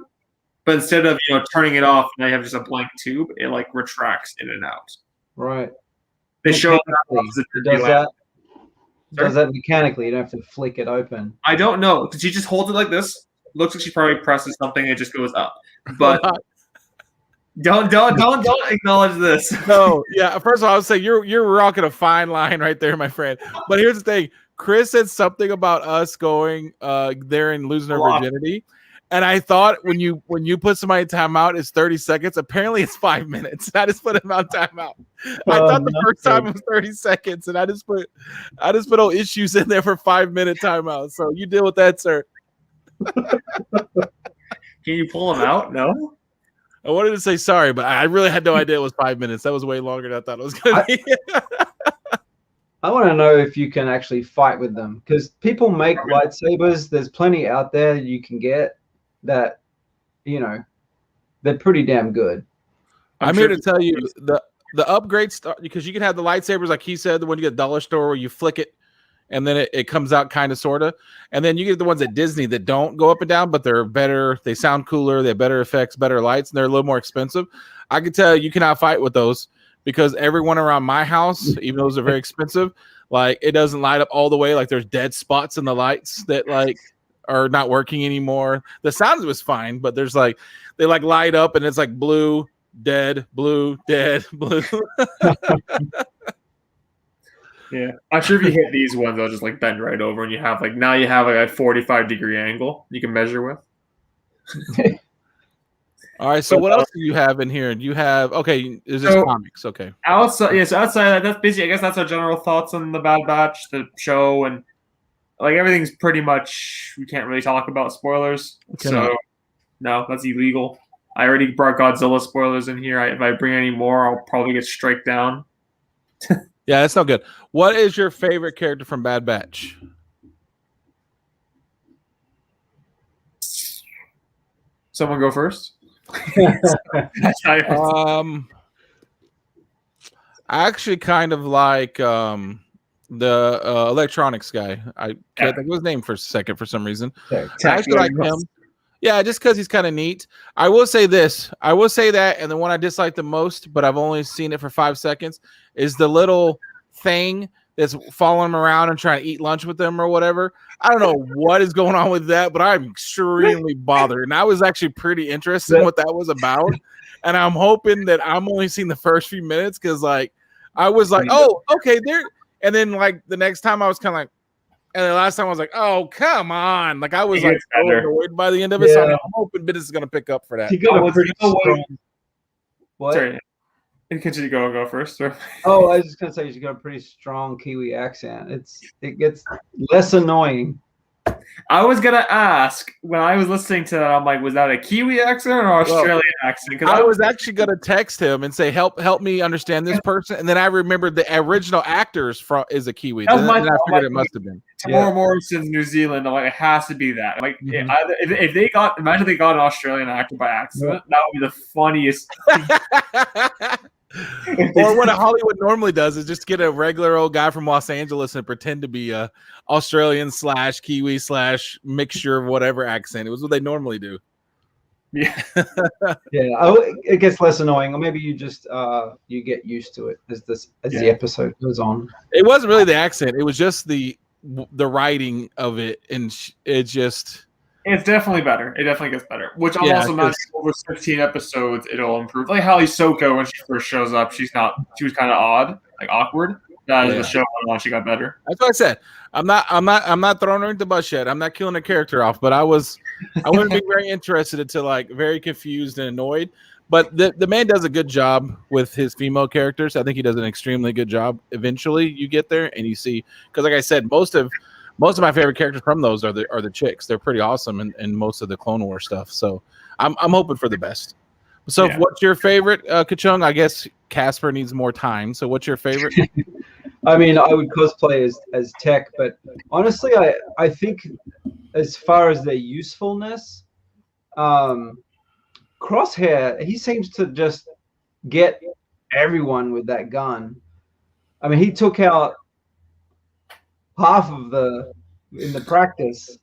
But instead of turning it off, and they have just a blank tube, it like retracts in and out. Right. They show does that mechanically. You don't have to flick it open. I don't know because she just holds it like this. Looks like she probably presses something and it just goes up. But don't acknowledge this. No, yeah. First of all, I would say you're rocking a fine line right there, my friend. But here's the thing: Chris said something about us going there and losing our virginity. And I thought when you put somebody in timeout, it's 30 seconds. Apparently, it's 5 minutes. I just put him on timeout. I thought the first time it was 30 seconds, and I just put all issues in there for 5 minute timeout. So you deal with that, sir. Can you pull him out? No. I wanted to say sorry, but I really had no idea it was 5 minutes. That was way longer than I thought it was going to be. I want to know if you can actually fight with them because people make lightsabers. There's plenty out there you can get. That they're pretty damn good. I'm here to tell you the upgrade stuff because you can have the lightsabers like he said, the one you get at the dollar store where you flick it and then it comes out kind of sort of, and then you get the ones at Disney that don't go up and down, but they're better, they sound cooler, they have better effects, better lights, and they're a little more expensive. I can tell you cannot fight with those because everyone around my house, even though those are very expensive, like it doesn't light up all the way, like there's dead spots in the lights that like are not working anymore. The sound was fine, but there's like they like light up and it's like blue, dead, blue, dead, blue. Yeah, I'm sure if you hit these ones, they'll just like bend right over, and you have like a 45-degree angle you can measure with. All right, so what else do you have in here? You have is this comics? Okay. Outside of that's basically. I guess that's our general thoughts on the Bad Batch, the show, and. Like everything's pretty much, we can't really talk about spoilers. So, no, that's illegal. I already brought Godzilla spoilers in here. If I bring any more, I'll probably get strike down. Yeah, that's not good. What is your favorite character from Bad Batch? Someone go first. I actually kind of like the electronics guy. I can't think of his name for a second for some reason. I actually like him. Yeah, just because he's kind of neat. I will say this. I will say that, and the one I dislike the most, but I've only seen it for 5 seconds, is the little thing that's following him around and trying to eat lunch with them or whatever. I don't know what is going on with that, but I'm extremely bothered. And I was actually pretty interested in what that was about. And I'm hoping that I'm only seeing the first few minutes because, like, I was like, oh, okay, there. And then, like, the next time I was kind of like, and the last time I was like, oh, come on. Like, I was like so annoyed by the end of it. So I'm hoping business is going to pick up for that. He got a pretty strong... What? Sorry. Continue, go first. Or... Oh, I was just going to say he's got a pretty strong Kiwi accent. It gets less annoying. I was gonna ask when I was listening to that. I'm like, was that a Kiwi accent or an Australian accent? Because I was actually gonna text him and say, "Help me understand this person." And then I remembered the original actors is a Kiwi. Then I figured it must have been Tamora Morrison's New Zealand. I'm like, it has to be that. Like, if they got, imagine they got an Australian actor by accident, that would be the funniest. Or what Hollywood normally does is just get a regular old guy from Los Angeles and pretend to be a Australian / Kiwi / mixture of whatever accent. It was what they normally do. Yeah. It gets less annoying, or maybe you just you get used to it as the episode goes on. It wasn't really the accent; it was just the writing of it, and it's definitely better. It definitely gets better. Which I'm also not over 16 episodes, it'll improve. Like how Ahsoka, when she first shows up, she was kind of odd, like awkward. As the show went on, she got better. That's what I said. I'm not throwing her into the bus yet. I'm not killing her character off, but I wasn't being very interested until like very confused and annoyed. But the man does a good job with his female characters. I think he does an extremely good job. Eventually, you get there and you see, because like I said, most of my favorite characters from those are the chicks. They're pretty awesome in most of the Clone Wars stuff. So I'm hoping for the best. So what's your favorite, Kachung? I guess Casper needs more time. So what's your favorite? I mean, I would cosplay as Tech, but honestly, I think as far as their usefulness, Crosshair, he seems to just get everyone with that gun. I mean, he took out half of in the practice.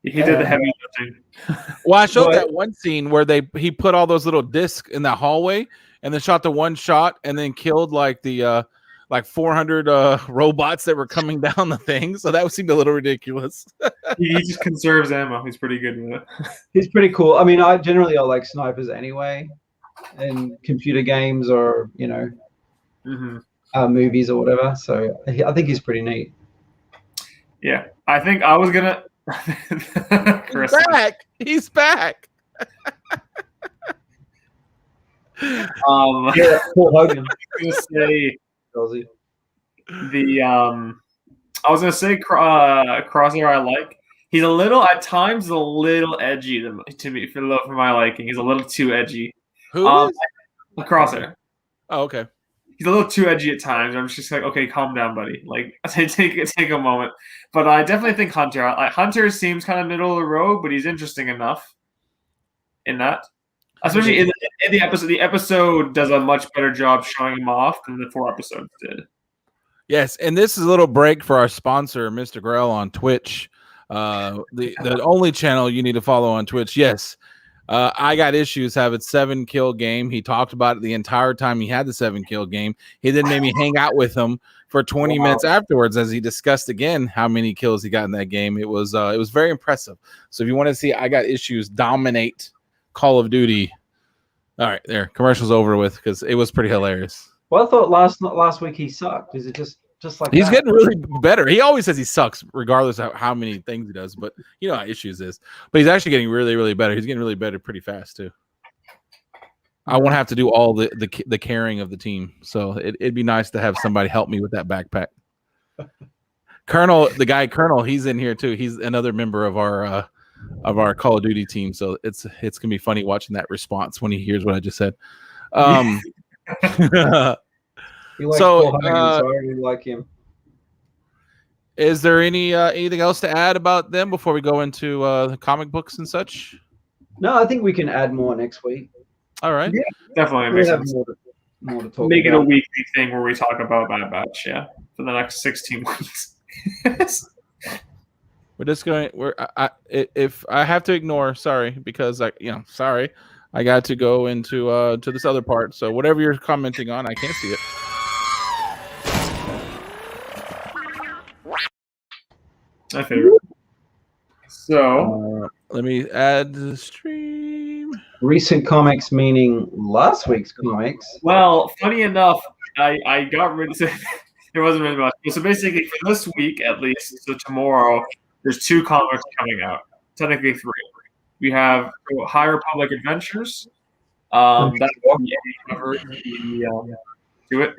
He did the heavy lifting. Well, I showed that one scene where he put all those little discs in that hallway and then shot the one shot and then killed like the 400 robots that were coming down the thing. So that seemed a little ridiculous. He just conserves ammo. He's pretty good with it. He's pretty cool. I mean, I like snipers anyway in computer games or, movies or whatever. So I think he's pretty neat. Yeah. I think I was going to... He's back. Paul Hogan. I was gonna say Crosshair I like. He's at times a little edgy to me for my liking. He's a little too edgy. Who is? Crosshair. Oh, okay. He's a little too edgy at times. I'm just like, okay, calm down, buddy. Like, take a moment. But I definitely think Hunter. Hunter seems kind of middle of the road, but he's interesting enough in that. Especially in the episode. The episode does a much better job showing him off than the 4 episodes did. Yes, and this is a little break for our sponsor, Mr. Grell on Twitch. The only channel you need to follow on Twitch. Yes. I got issues having 7-kill game. He talked about it the entire time he had the 7-kill game. He then made me hang out with him for 20 minutes afterwards as he discussed again how many kills he got in that game. It was very impressive. So if you want to see I got issues dominate Call of Duty, all right, there, commercial's over with because it was pretty hilarious. Well, I thought last week he sucked. Is it just like he's getting really better? He always says he sucks regardless of how many things he does, but you know how issues is. But he's actually getting really, really better. He's getting really better pretty fast too. I won't have to do all the carrying of the team, so it'd be nice to have somebody help me with that backpack. Colonel, he's in here too. He's another member of our Call of Duty team, so it's gonna be funny watching that response when he hears what I just said. So I really like him. Is there anything else to add about them before we go into the comic books and such? No, I think we can add more next week. All right. Yeah, definitely. Makes sense. More to talk Make about. it a weekly thing where we talk about Bad Batch, for the next 16 weeks. We're just going. If I have to ignore, sorry, because sorry, I got to go into to this other part. So whatever you're commenting on, I can't see it. My favorite. So let me add the stream. Recent comics meaning last week's comics. Well, funny enough, I got rid of there wasn't really much. So basically, for this week at least, so tomorrow, there's 2 comics coming out. Technically 3. We have High Republic Adventures. That's the cover. Do it.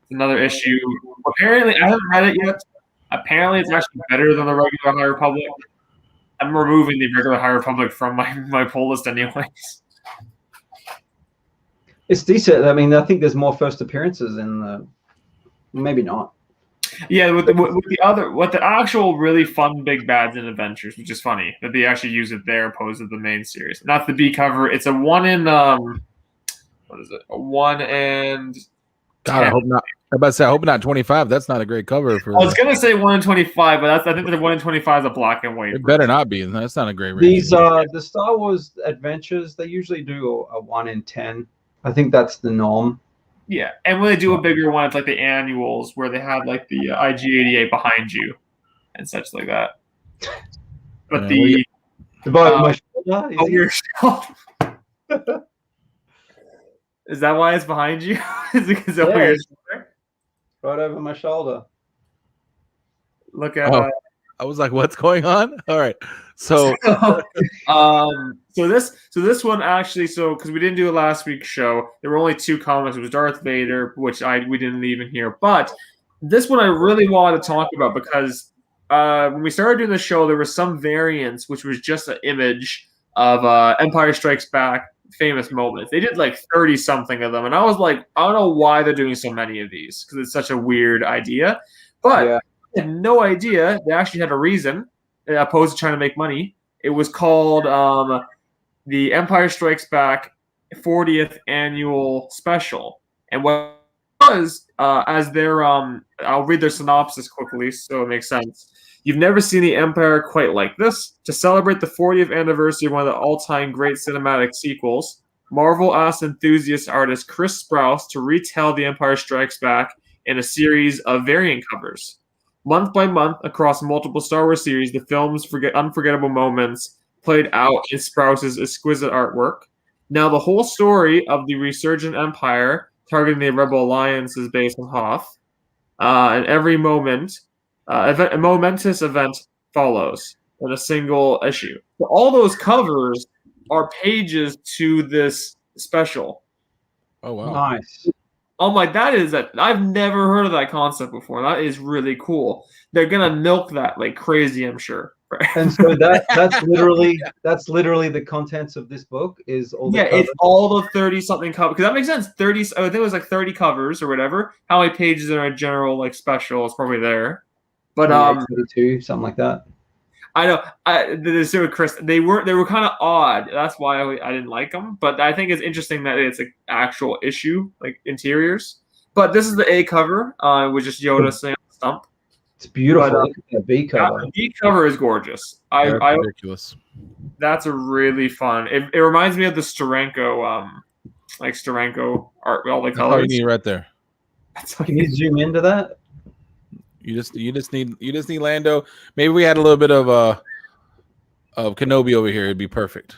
Another issue. Apparently, I haven't read it yet. Apparently, it's actually better than the regular High Republic. I'm removing the regular High Republic from my pull list anyways. It's decent. I mean, I think there's more first appearances in the. Maybe not. Yeah, with the actual really fun big bads and adventures, which is funny that they actually use it there opposed to the main series. Not the B cover. It's a 1 in what is it? A 1 and. God, 10. I hope not. I'm about to say, I hope not 25. That's not a great cover for. I was gonna say 1 in 25, but I think the 1 in 25 is a black and white. It better not be. That's not a great. These the Star Wars adventures. They usually do a 1 in 10. I think that's the norm. Yeah, and when they do a bigger one, it's like the annuals where they have like the IG-88 behind you and such like that. But my shoulder. Your shoulder. Is that why it's behind you? Is it because over your shoulder? Right over my shoulder. Look at. I was like, "What's going on?" All right, so this one actually, because we didn't do a last week's show, there were only 2 comics. It was Darth Vader, which we didn't even hear, but this one I really wanted to talk about because when we started doing the show, there was some variants which was just an image of Empire Strikes Back famous moments. They did like 30 something of them, and I was like, I don't know why they're doing so many of these because it's such a weird idea, but. Yeah. I had no idea. They actually had a reason, opposed to trying to make money. It was called the Empire Strikes Back 40th Annual Special. And what it was, as their I'll read their synopsis quickly so it makes sense. You've never seen the Empire quite like this. To celebrate the 40th anniversary of one of the all-time great cinematic sequels, Marvel asked enthusiast artist Chris Sprouse to retell The Empire Strikes Back in a series of variant covers. Month by month, across multiple Star Wars series, the film's unforgettable moments played out in Sprouse's exquisite artwork. Now, the whole story of the resurgent Empire targeting the Rebel Alliance is based on Hoth. And every moment, a momentous event follows in a single issue. So all those covers are pages to this special. Oh, wow. Nice. I'm like, I've never heard of that concept before. That is really cool. They're gonna milk that like crazy, I'm sure. And so that's literally the contents of this book is all the covers. It's all the 30 something covers because that makes sense. 30, I think it was like 30 covers or whatever. How many pages in a general like special is probably there, but 32 something like that. I know. The Chris, they were kind of odd. That's why I didn't like them. But I think it's interesting that it's an actual issue, like interiors. But this is the A cover, with just Yoda saying on the stump. It's beautiful. Look at the B cover. The B cover is gorgeous. Ridiculous. That's a really fun. It reminds me of the Steranko, like Steranko art with all the colors. That's all you need right there. Can you zoom into that? You just need Lando. Maybe we had a little bit of Kenobi over here. It'd be perfect.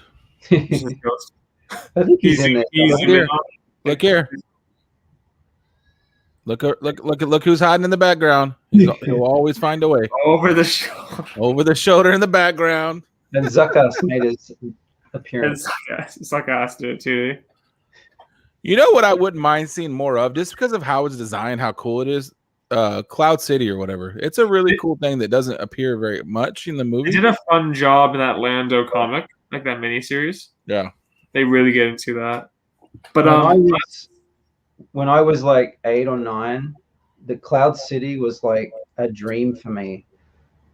I think he's in there. Look here. Look who's hiding in the background. He'll always find a way. Over the shoulder. Over the shoulder in the background. And Zuckuss made his appearance. Zuckuss did it too. You know what I wouldn't mind seeing more of, just because of how it's designed, how cool it is. Cloud City or whatever. It's a really cool thing that doesn't appear very much in the movie. They did a fun job in that Lando comic, like that miniseries. Yeah, they really get into that. But when I was like 8 or 9, the Cloud City was like a dream for me.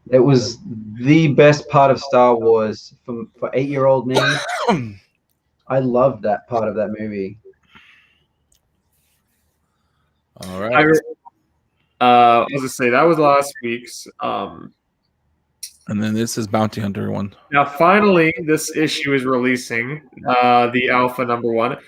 It was the best part of Star Wars for 8-year-old me. I loved that part of that movie. All right. I was gonna say that was last week's. And then this is Bounty Hunter one. Now, finally, this issue is releasing the Alpha #1.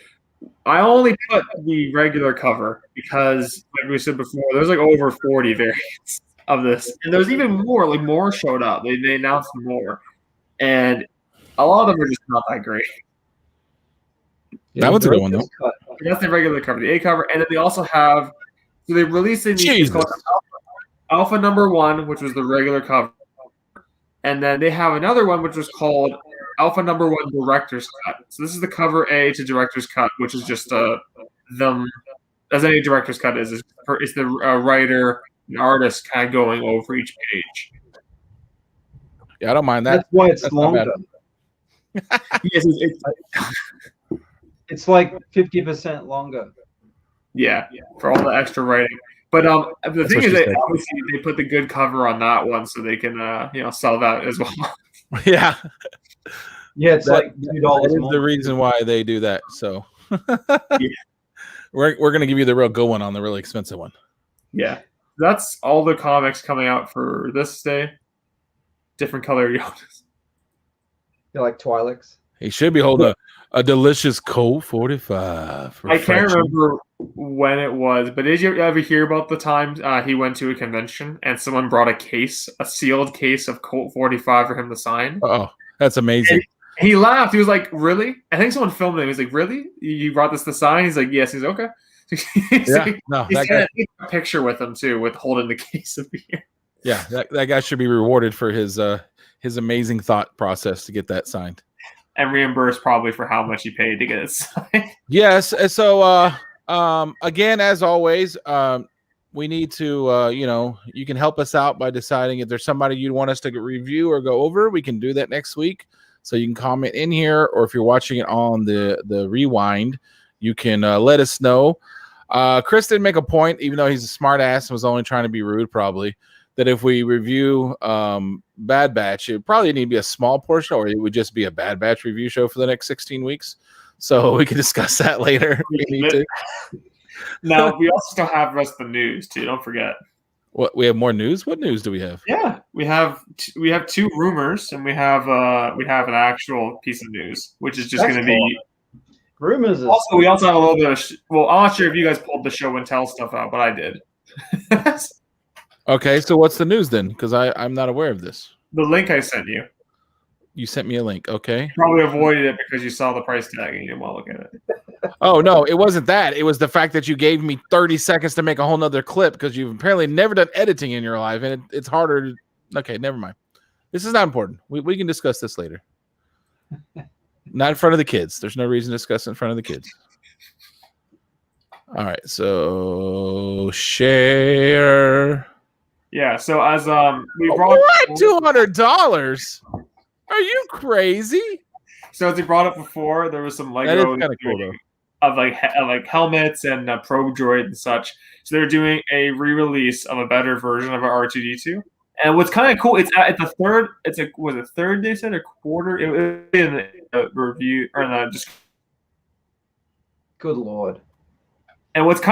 I only put the regular cover because, like we said before, there's like over 40 variants of this, and there's even more. Like more showed up. They announced more, and a lot of them are just not that great. That one's a good one though. That's the regular cover, the A cover, and then they also have. So they released it's called Alpha #1, which was the regular cover, and then they have another one which was called Alpha #1 Director's Cut. So this is the cover A to Director's Cut, which is just them, as any Director's Cut is the writer and artist kind of going over each page. Yeah, I don't mind that. That's why it's longer. Yes, It's like 50% longer. yeah, for all the extra writing. But the thing is that obviously they put the good cover on that one so they can sell that as well. Yeah. Yeah, it's like $2 That is more. the reason why they do that. So we're gonna give you the real good one on the really expensive one. Yeah, that's all the comics coming out for this day. Different color Yodas. They're like Twi'leks. He should be holding a delicious Colt 45. I can't remember when it was, but did you ever hear about the time he went to a convention and someone brought a sealed case of Colt 45 for him to sign? Oh, that's amazing. And he laughed. He was like, "Really?" I think someone filmed it. He was like, "Really? You brought this to sign?" He's like, "Yes." He's like, "Okay." He's gonna take a picture with him too, with holding the case of beer. Yeah, that guy should be rewarded for his amazing thought process to get that signed. And reimbursed probably for how much he paid to get it signed. Yes. So again, as always, we need to you can help us out by deciding if there's somebody you'd want us to review or go over. We can do that next week. So you can comment in here, or if you're watching it on the rewind, you can let us know. Chris did make a point, even though he's a smart ass and was only trying to be rude, probably, that if we review Bad Batch, it probably need to be a small portion, or it would just be a Bad Batch review show for the next 16 weeks. So we can discuss that later. We need to. Now, we also still have the rest of the news, too. Don't forget. What, we have more news? What news do we have? Yeah, we have 2 rumors, and we have an actual piece of news, which is just going to be rumors. Also, we also have a little bit of well, I'm not sure if you guys pulled the show and tell stuff out, but I did. Okay, so what's the news then? Because I'm not aware of this. The link I sent you. You sent me a link, okay? You probably avoided it because you saw the price tag and you didn't want to look at it. Oh, no, it wasn't that. It was the fact that you gave me 30 seconds to make a whole nother clip because you've apparently never done editing in your life, and it's harder to... Okay, never mind. This is not important. We can discuss this later. Not in front of the kids. There's no reason to discuss it in front of the kids. All right, so share... Yeah, so as we brought what? $200? Are you crazy? So as we brought up before, there was some Lego that is kind of cool, though. Of like helmets and probe droid and such. So they're doing a re-release of a better version of R2D2. And what's kind of cool, it's at the third. It's a was it third they said or quarter? It was in the review or in the just. Good lord. And what's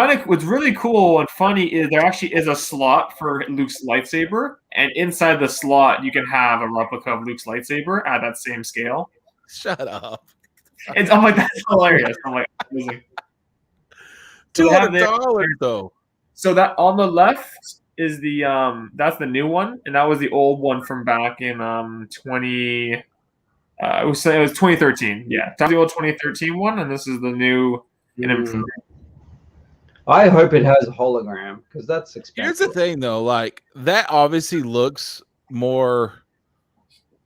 really cool and funny is there actually is a slot for Luke's lightsaber, and inside the slot you can have a replica of Luke's lightsaber at that same scale. Shut up! I'm like, that's hilarious. I'm like, amazing. $200 though. So that on the left is the that's the new one, and that was the old one from back in 20. It was 2013. Yeah, that's the old 2013 one, and this is the new and improved. I hope it has a hologram because that's expensive. Here's the thing, though. Like that obviously looks more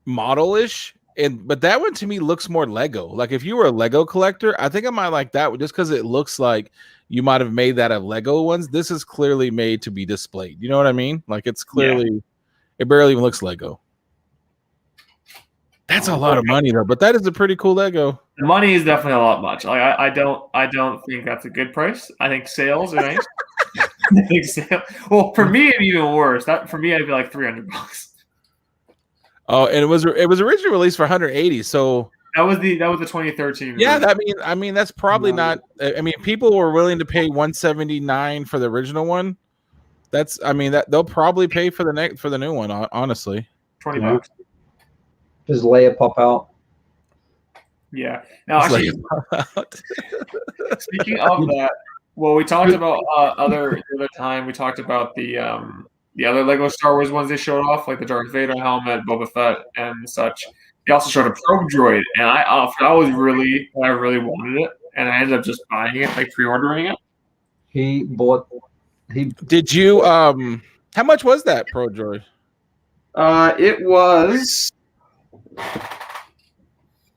model-ish, but that one to me looks more Lego. Like if you were a Lego collector, I think I might like that one just because it looks like you might have made that of Lego ones. This is clearly made to be displayed. You know what I mean? Like it's clearly, it barely even looks Lego. That's a lot of money though, but that is a pretty cool Lego. The money is definitely a lot much. Like I don't think that's a good price. I think sales are nice. I think well, for me it'd be even worse. That for me I'd be like $300. Oh, and it was originally released for 180. So that was the 2013. Yeah, I mean that's probably not. I mean, people were willing to pay 179 for the original one. That's I mean that they'll probably pay for the new one. Honestly, 20 Yeah. bucks. Does Leia pop out? Yeah. Now, It's actually, speaking of that, well, we talked about the other time. We talked about the other Lego Star Wars ones they showed off, like the Darth Vader helmet, Boba Fett, and such. They also showed a probe droid, and I really wanted it, and I ended up just buying it, like pre-ordering it. He Did you how much was that Pro Droid? It was.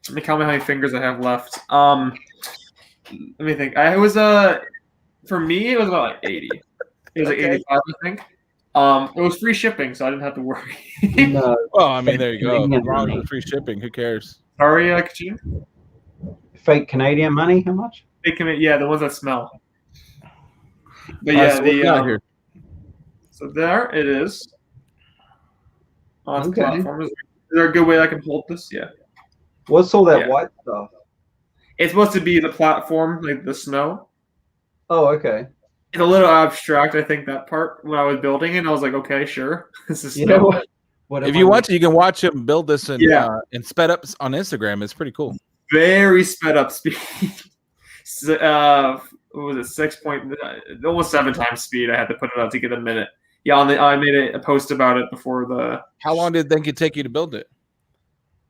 Let me count how many fingers I have left. Let me think. It was for me it was about like 80. It was like 85, I think. It was free shipping, so I didn't have to worry. no, Well, I mean, there you go. Canadian As long as money. it's free shipping, who cares? Sorry, Kachin? Fake Canadian money. How much? Yeah, the ones that smell. But All right, yeah, so what we got here? So there it is. On Okay. platform. Is there a good way I can hold this? Yeah. What's all that Yeah. white stuff? It's supposed to be the platform, like the snow. Oh, okay. It's a little abstract, I think, that part when I was building it. I was like, okay, sure. This is You snow. know what? If you want to, you can watch him build this in Yeah. sped up on Instagram. It's pretty cool. Very sped up speed. What was it? 6 point, almost 7 times speed. I had to put it out to get a minute. Yeah, I made a post about it before the. How long did it think it'd take you to build it?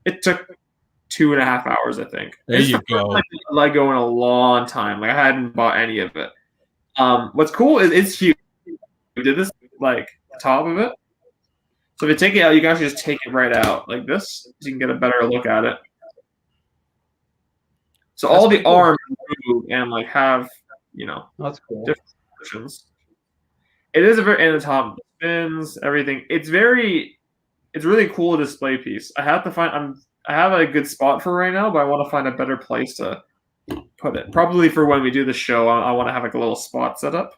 It took 2.5 hours, I think. There It's you the first go. time I bought Lego in a long time. Like I hadn't bought any of it. What's cool is it's huge. We did this like the top of it. So if you take it out, you can actually just take it right out like this, so you can get a better look at it. So That's all the pretty cool. arms move and like have That's cool. different positions. It is a very and the top spins everything. It's really cool display piece. I have a good spot for right now, but I want to find a better place to put it. Probably for when we do the show, I want to have like a little spot set up.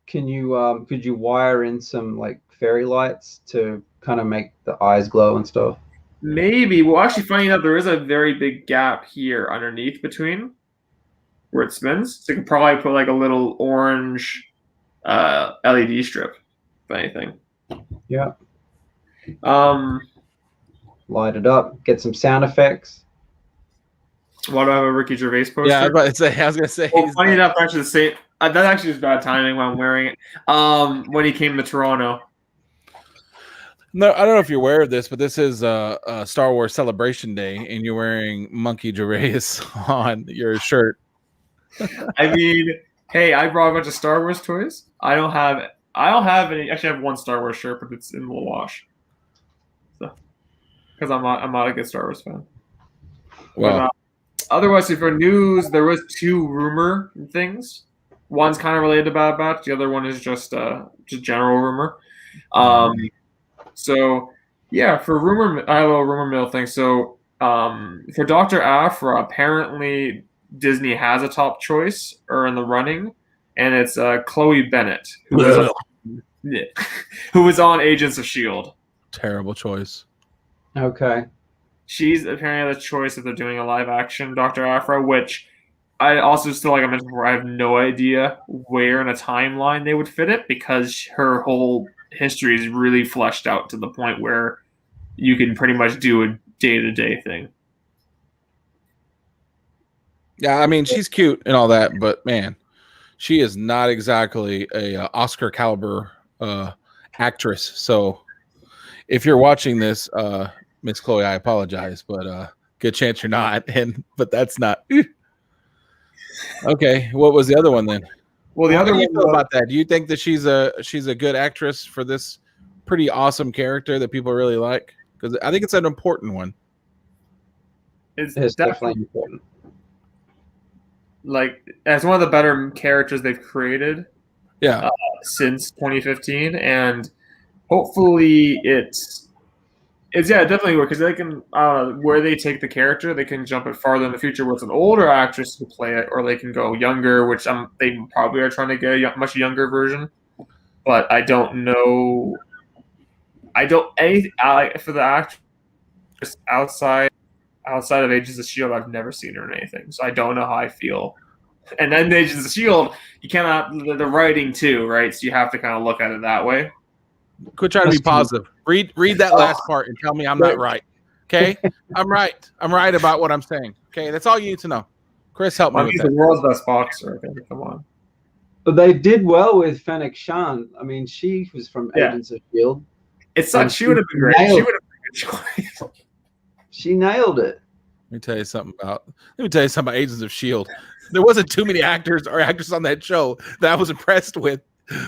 Can you could you wire in some like fairy lights to kind of make the eyes glow and stuff? Maybe we'll actually find out there is a very big gap here underneath between where it spins. So you can probably put like a little orange LED strip, if anything. Yeah. Um, Light it up. Get some sound effects. why do I have a Ricky Gervais poster? Yeah, I was gonna say. Well, funny enough, actually, that actually is bad timing when I'm wearing it. When he came to Toronto. No, I don't know if you're aware of this, but this is a Star Wars Celebration Day, and you're wearing Monkey Gervais on your shirt. I mean, hey, I brought a bunch of Star Wars toys. I don't have any. Actually, I have one Star Wars shirt, but it's in the wash. So, because I'm not a good Star Wars fan. Well, But, otherwise, for news, there was 2 rumor things. One's kind of related to Bad Batch. The other one is just general rumor. So yeah, for rumor, I have a rumor mill thing. So for Dr. Aphra, apparently Disney has a top choice or in the running, and it's Chloe Bennett, who was on Agents of S.H.I.E.L.D. terrible choice. Okay. She's apparently the choice if they're doing a live action Dr. Aphra, which I also still, like I mentioned before, I have no idea where in a timeline they would fit it because her whole history is really fleshed out to the point where you can pretty much do a day-to-day thing. Yeah, I mean she's cute and all that, but man, she is not exactly a Oscar caliber actress. So if you're watching this, Miss Chloe, I apologize, but good chance you're not. But that's not okay. What was the other one then? Well, the How other do you one feel about that? Do you think that she's a good actress for this pretty awesome character that people really like? Because I think it's an important one. is It's definitely definitely important. like as one of the better characters they've created Yeah, since 2015, and hopefully it's yeah, definitely work because they can where they take the character, they can jump it farther in the future with an older actress to play it, or they can go younger, which they probably are trying to get a much younger version. But I don't know. For the actress outside of Agents of S.H.I.E.L.D., I've never seen her in anything, so I don't know how I feel. And then Agents of S.H.I.E.L.D., you cannot the writing too, right? So you have to kind of look at it that way. Quit trying to be positive. Read that last part and tell me I'm not right. Okay? I'm right. I'm right about what I'm saying. Okay? That's all you need to know. Chris, help me with He's that. the world's best boxer. Okay, come on. But they did well with Fennec Shan. I mean, she was from Agents of S.H.I.E.L.D. It sucks. She would have been great. She would have been a good choice. She nailed it. Let me tell you something about Agents of S.H.I.E.L.D. There wasn't too many actors or actresses on that show that I was impressed with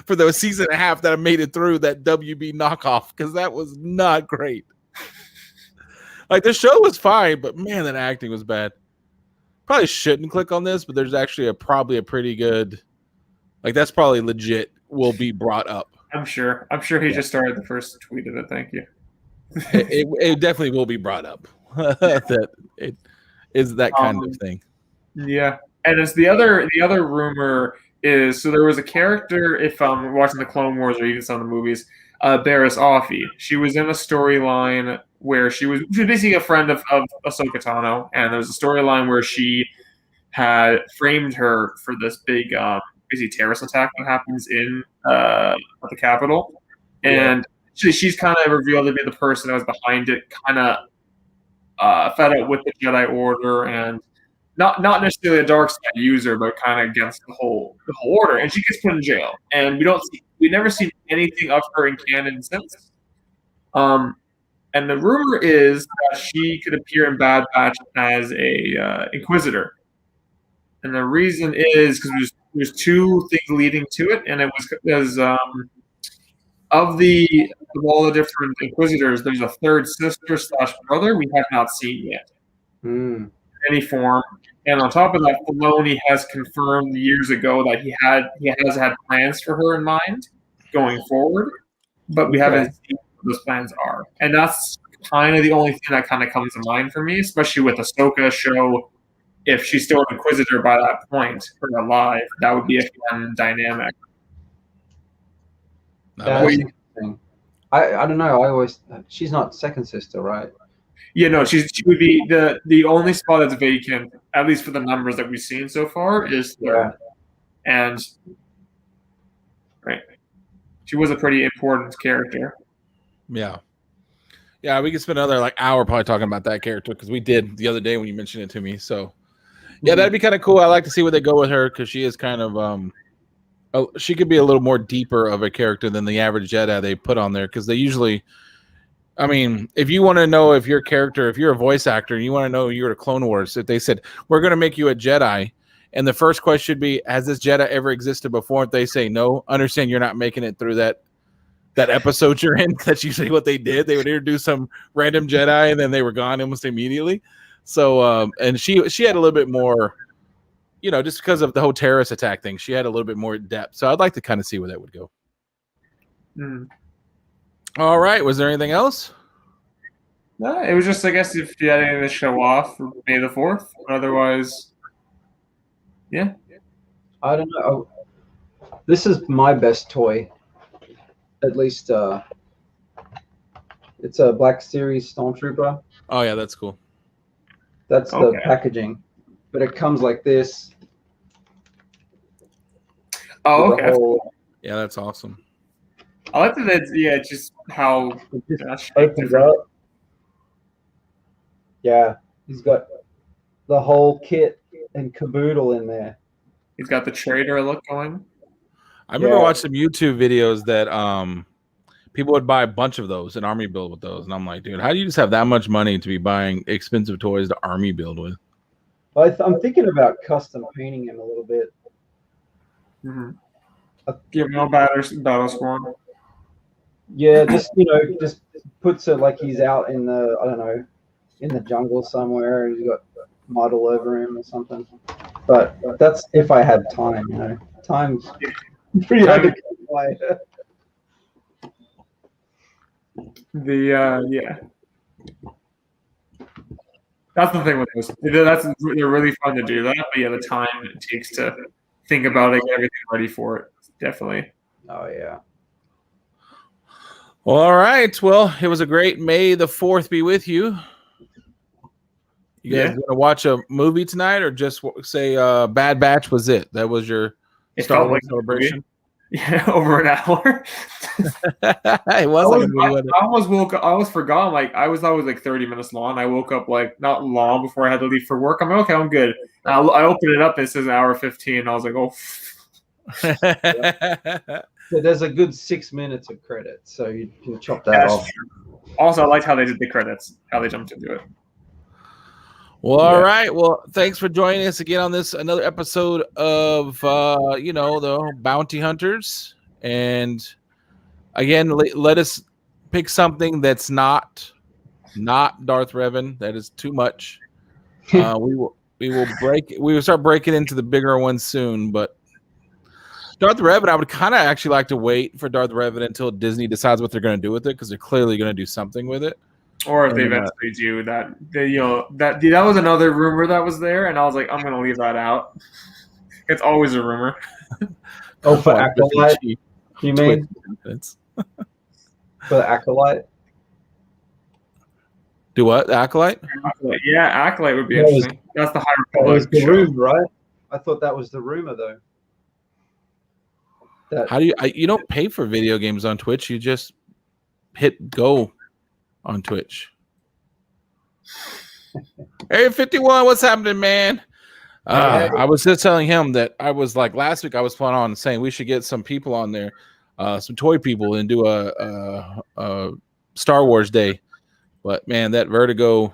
for the season and a half that I made it through that WB knockoff, because that was not great. Like, the show was fine, but man, that acting was bad. Probably shouldn't click on this, but there's actually probably a pretty good, like, that's probably legit, will be brought up. I'm sure he just started the first tweet of it. Thank you. It definitely will be brought up. That it is that kind of thing. Yeah, and it's the other rumor is, so there was a character, if I'm watching the Clone Wars or even some of the movies, Barriss Offee. She was in a storyline where she was basically a friend of Ahsoka Tano, and there was a storyline where she had framed her for this big basically terrorist attack that happens in the Capitol, and she's kind of revealed to be the person that was behind it, kind of fed up with the Jedi Order and not necessarily a dark side user, but kind of against the whole order, and she gets put in jail. And we've never seen anything of her in canon since. And the rumor is that she could appear in Bad Batch as a Inquisitor, and the reason is because there's two things leading to it, and it was because of all the different Inquisitors, there's a third sister / brother we have not seen yet. In any form. And on top of that, Filoni has confirmed years ago that he has had plans for her in mind going forward, but we haven't seen what those plans are. And that's kind of the only thing that kind of comes to mind for me, especially with Ahsoka show. If she's still an Inquisitor by that point, or alive, that would be a fun dynamic. That's interesting. I don't know. She's not second sister, right? Yeah, no, she would be the only spot that's vacant, at least for the numbers that we've seen so far, is third. And right, she was a pretty important character. Yeah, we could spend another hour probably talking about that character, because we did the other day when you mentioned it to me. So yeah, that'd be kind of cool. I like to see where they go with her, because she is kind of she could be a little more deeper of a character than the average Jedi they put on there, because they usually. I mean, if you want to know if your character, if you're a voice actor and you want to know you're a Clone Wars, if they said, we're going to make you a Jedi, and the first question should be, has this Jedi ever existed before? If they say no, understand you're not making it through that episode you're in. That's usually what they did. They would introduce some random Jedi and then they were gone almost immediately. So, and she had a little bit more, just because of the whole terrorist attack thing, she had a little bit more depth. So I'd like to kind of see where that would go. All right. Was there anything else? No, it was just, I guess, if you had anything to show off for May the 4th. Otherwise, yeah. I don't know. This is my best toy. At least it's a Black Series Stormtrooper. Oh, yeah, that's cool. That's the packaging. But it comes like this. Oh, okay. Yeah, that's awesome. I like that it's just how it just opens up. Yeah, he's got the whole kit and caboodle in there. He's got the trader look going. I remember watching some YouTube videos that people would buy a bunch of those and army build with those, and I'm like, dude, how do you just have that much money to be buying expensive toys to army build with? Well, I'm thinking about custom painting him a little bit. Give him no battle squad. Yeah, just puts it like he's out in the, I don't know, in the jungle somewhere. He's got mud all over him or something. But that's if I had time, Time's pretty hard to come by. That's the thing with this. They're really fun to do that, but yeah, the time it takes to think about it, get everything ready for it, definitely. Oh yeah. Well, all right. Well, it was a great May the 4th be with you. You guys want to watch a movie tonight, or just say Bad Batch was it? That was your Star Wars celebration? Yeah, over an hour. It was like a movie, wasn't it? I almost woke up. I almost forgot. Like I thought it was like 30 minutes long. I woke up like not long before I had to leave for work. I'm like, okay, I'm good. I opened it up. It says an hour 15. And I was like, oh. So there's a good 6 minutes of credit, so you can chop that off. True. Also, I liked how they did the credits, how they jumped into it. Well, all right. Well, thanks for joining us again on this another episode of the Bounty Hunters. And again, let us pick something that's not Darth Revan. That is too much. We will start breaking into the bigger ones soon, but Darth Revan, I would kind of actually like to wait for Darth Revan until Disney decides what they're going to do with it, because they're clearly going to do something with it. Or if they eventually do that, that was another rumor that was there, and I was like, I'm going to leave that out. It's always a rumor. Oh, for Acolyte, you mean? For the Acolyte? Do what? Acolyte? Yeah, Acolyte would be interesting. That's the High Republic. That was the rumor, right? I thought that was the rumor, though. How do you don't pay for video games on Twitch? You just hit go on Twitch. Hey, 51, what's happening, man? I was just telling him that I was like last week. I was planning on saying we should get some people on there, some toy people, and do a Star Wars day. But man, that Vertigo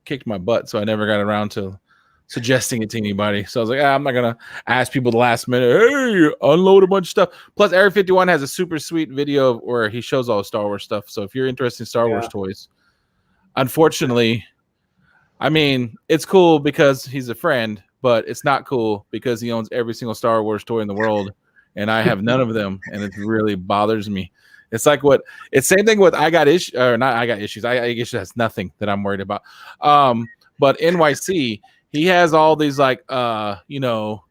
kicked my butt, so I never got around to suggesting it to anybody. So I was like, I'm not gonna ask people the last minute. Hey, unload a bunch of stuff. Plus, Area 51 has a super sweet video where he shows all the Star Wars stuff. So if you're interested in Star Wars toys, unfortunately, I mean, it's cool because he's a friend, but it's not cool because he owns every single Star Wars toy in the world, and I have none of them, and it really bothers me. It's like it's same thing with I got issues. I guess that's nothing that I'm worried about. But NYC, he has all these like original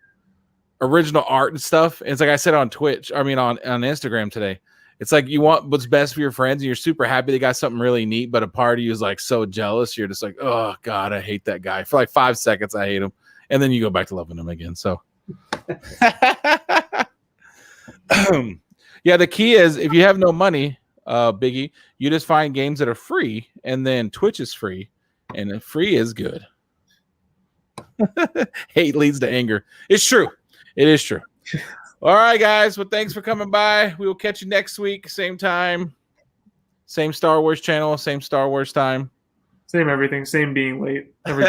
art and stuff. And it's like I said on Twitch, on Instagram today. It's like you want what's best for your friends, and you're super happy they got something really neat, but a part of you is like so jealous. You're just like, oh God, I hate that guy. For like 5 seconds, I hate him. And then you go back to loving him again. So yeah, the key is if you have no money, Biggie, you just find games that are free, and then Twitch is free, and free is good. Hate leads to anger. It's true. It is true. All right, guys. Well, thanks for coming by. We will catch you next week. Same time. Same Star Wars channel. Same Star Wars time. Same everything. Same being late.